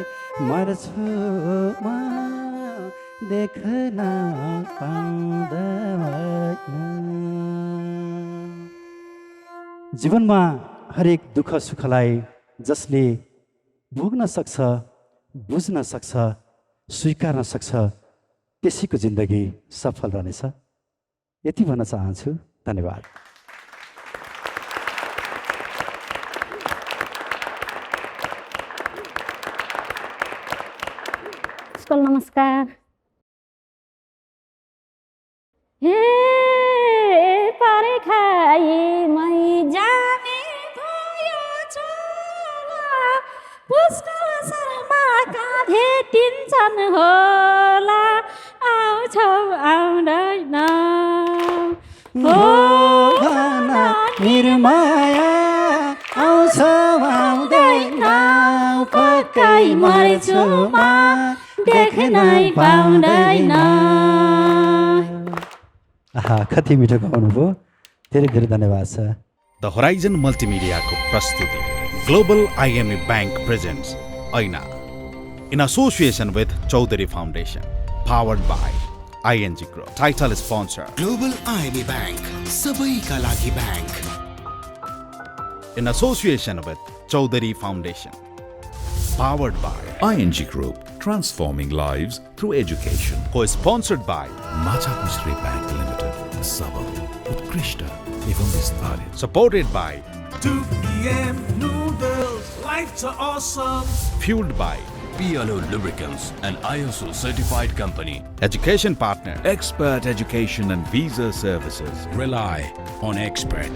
मर्छु म देख्न पाउँदैन। जीवनमा हरेक दुःख सुखलाई जसले भोग्न सक्छ, बुझ्न सक्छ, स्वीकार्न सक्छ, त्यसैको जिन्दगी सफल रहनेछ। यति भन्न चाहन्छु। धन्यवाद। स्कुल नमस्कार। हे परीक्षामै जाने भयो छोरा, पुष्कल शर्माका भेटिन्छन् होला, आउँछौ आउँदैन हो भन निर्माया आउँछौ आउँदैन पक्कै मर्छु म देख्नै पाउँदैन। आहा, कति मिठो गाउनुभयो। धेरै धेरै धन्यवाद छ। द होराइजन मल्टिमिडियाको प्रस्तुति global IME bank presents Aina in association with Chaudhary foundation, powered by ING Group. Title sponsor Global IME Bank, सबैका लागि bank. In association with Chaudhary Foundation. Powered by ING Group, transforming lives through education. Co-sponsored by Machapusri Bank Limited, Sabal, Utkrishta, Evam Vistarit. Supported by 2 PM noodles, life's awesome. Fueled by PLO Lubricants, an ISO certified company. Education partner Expert Education and Visa Services. Rely on expert.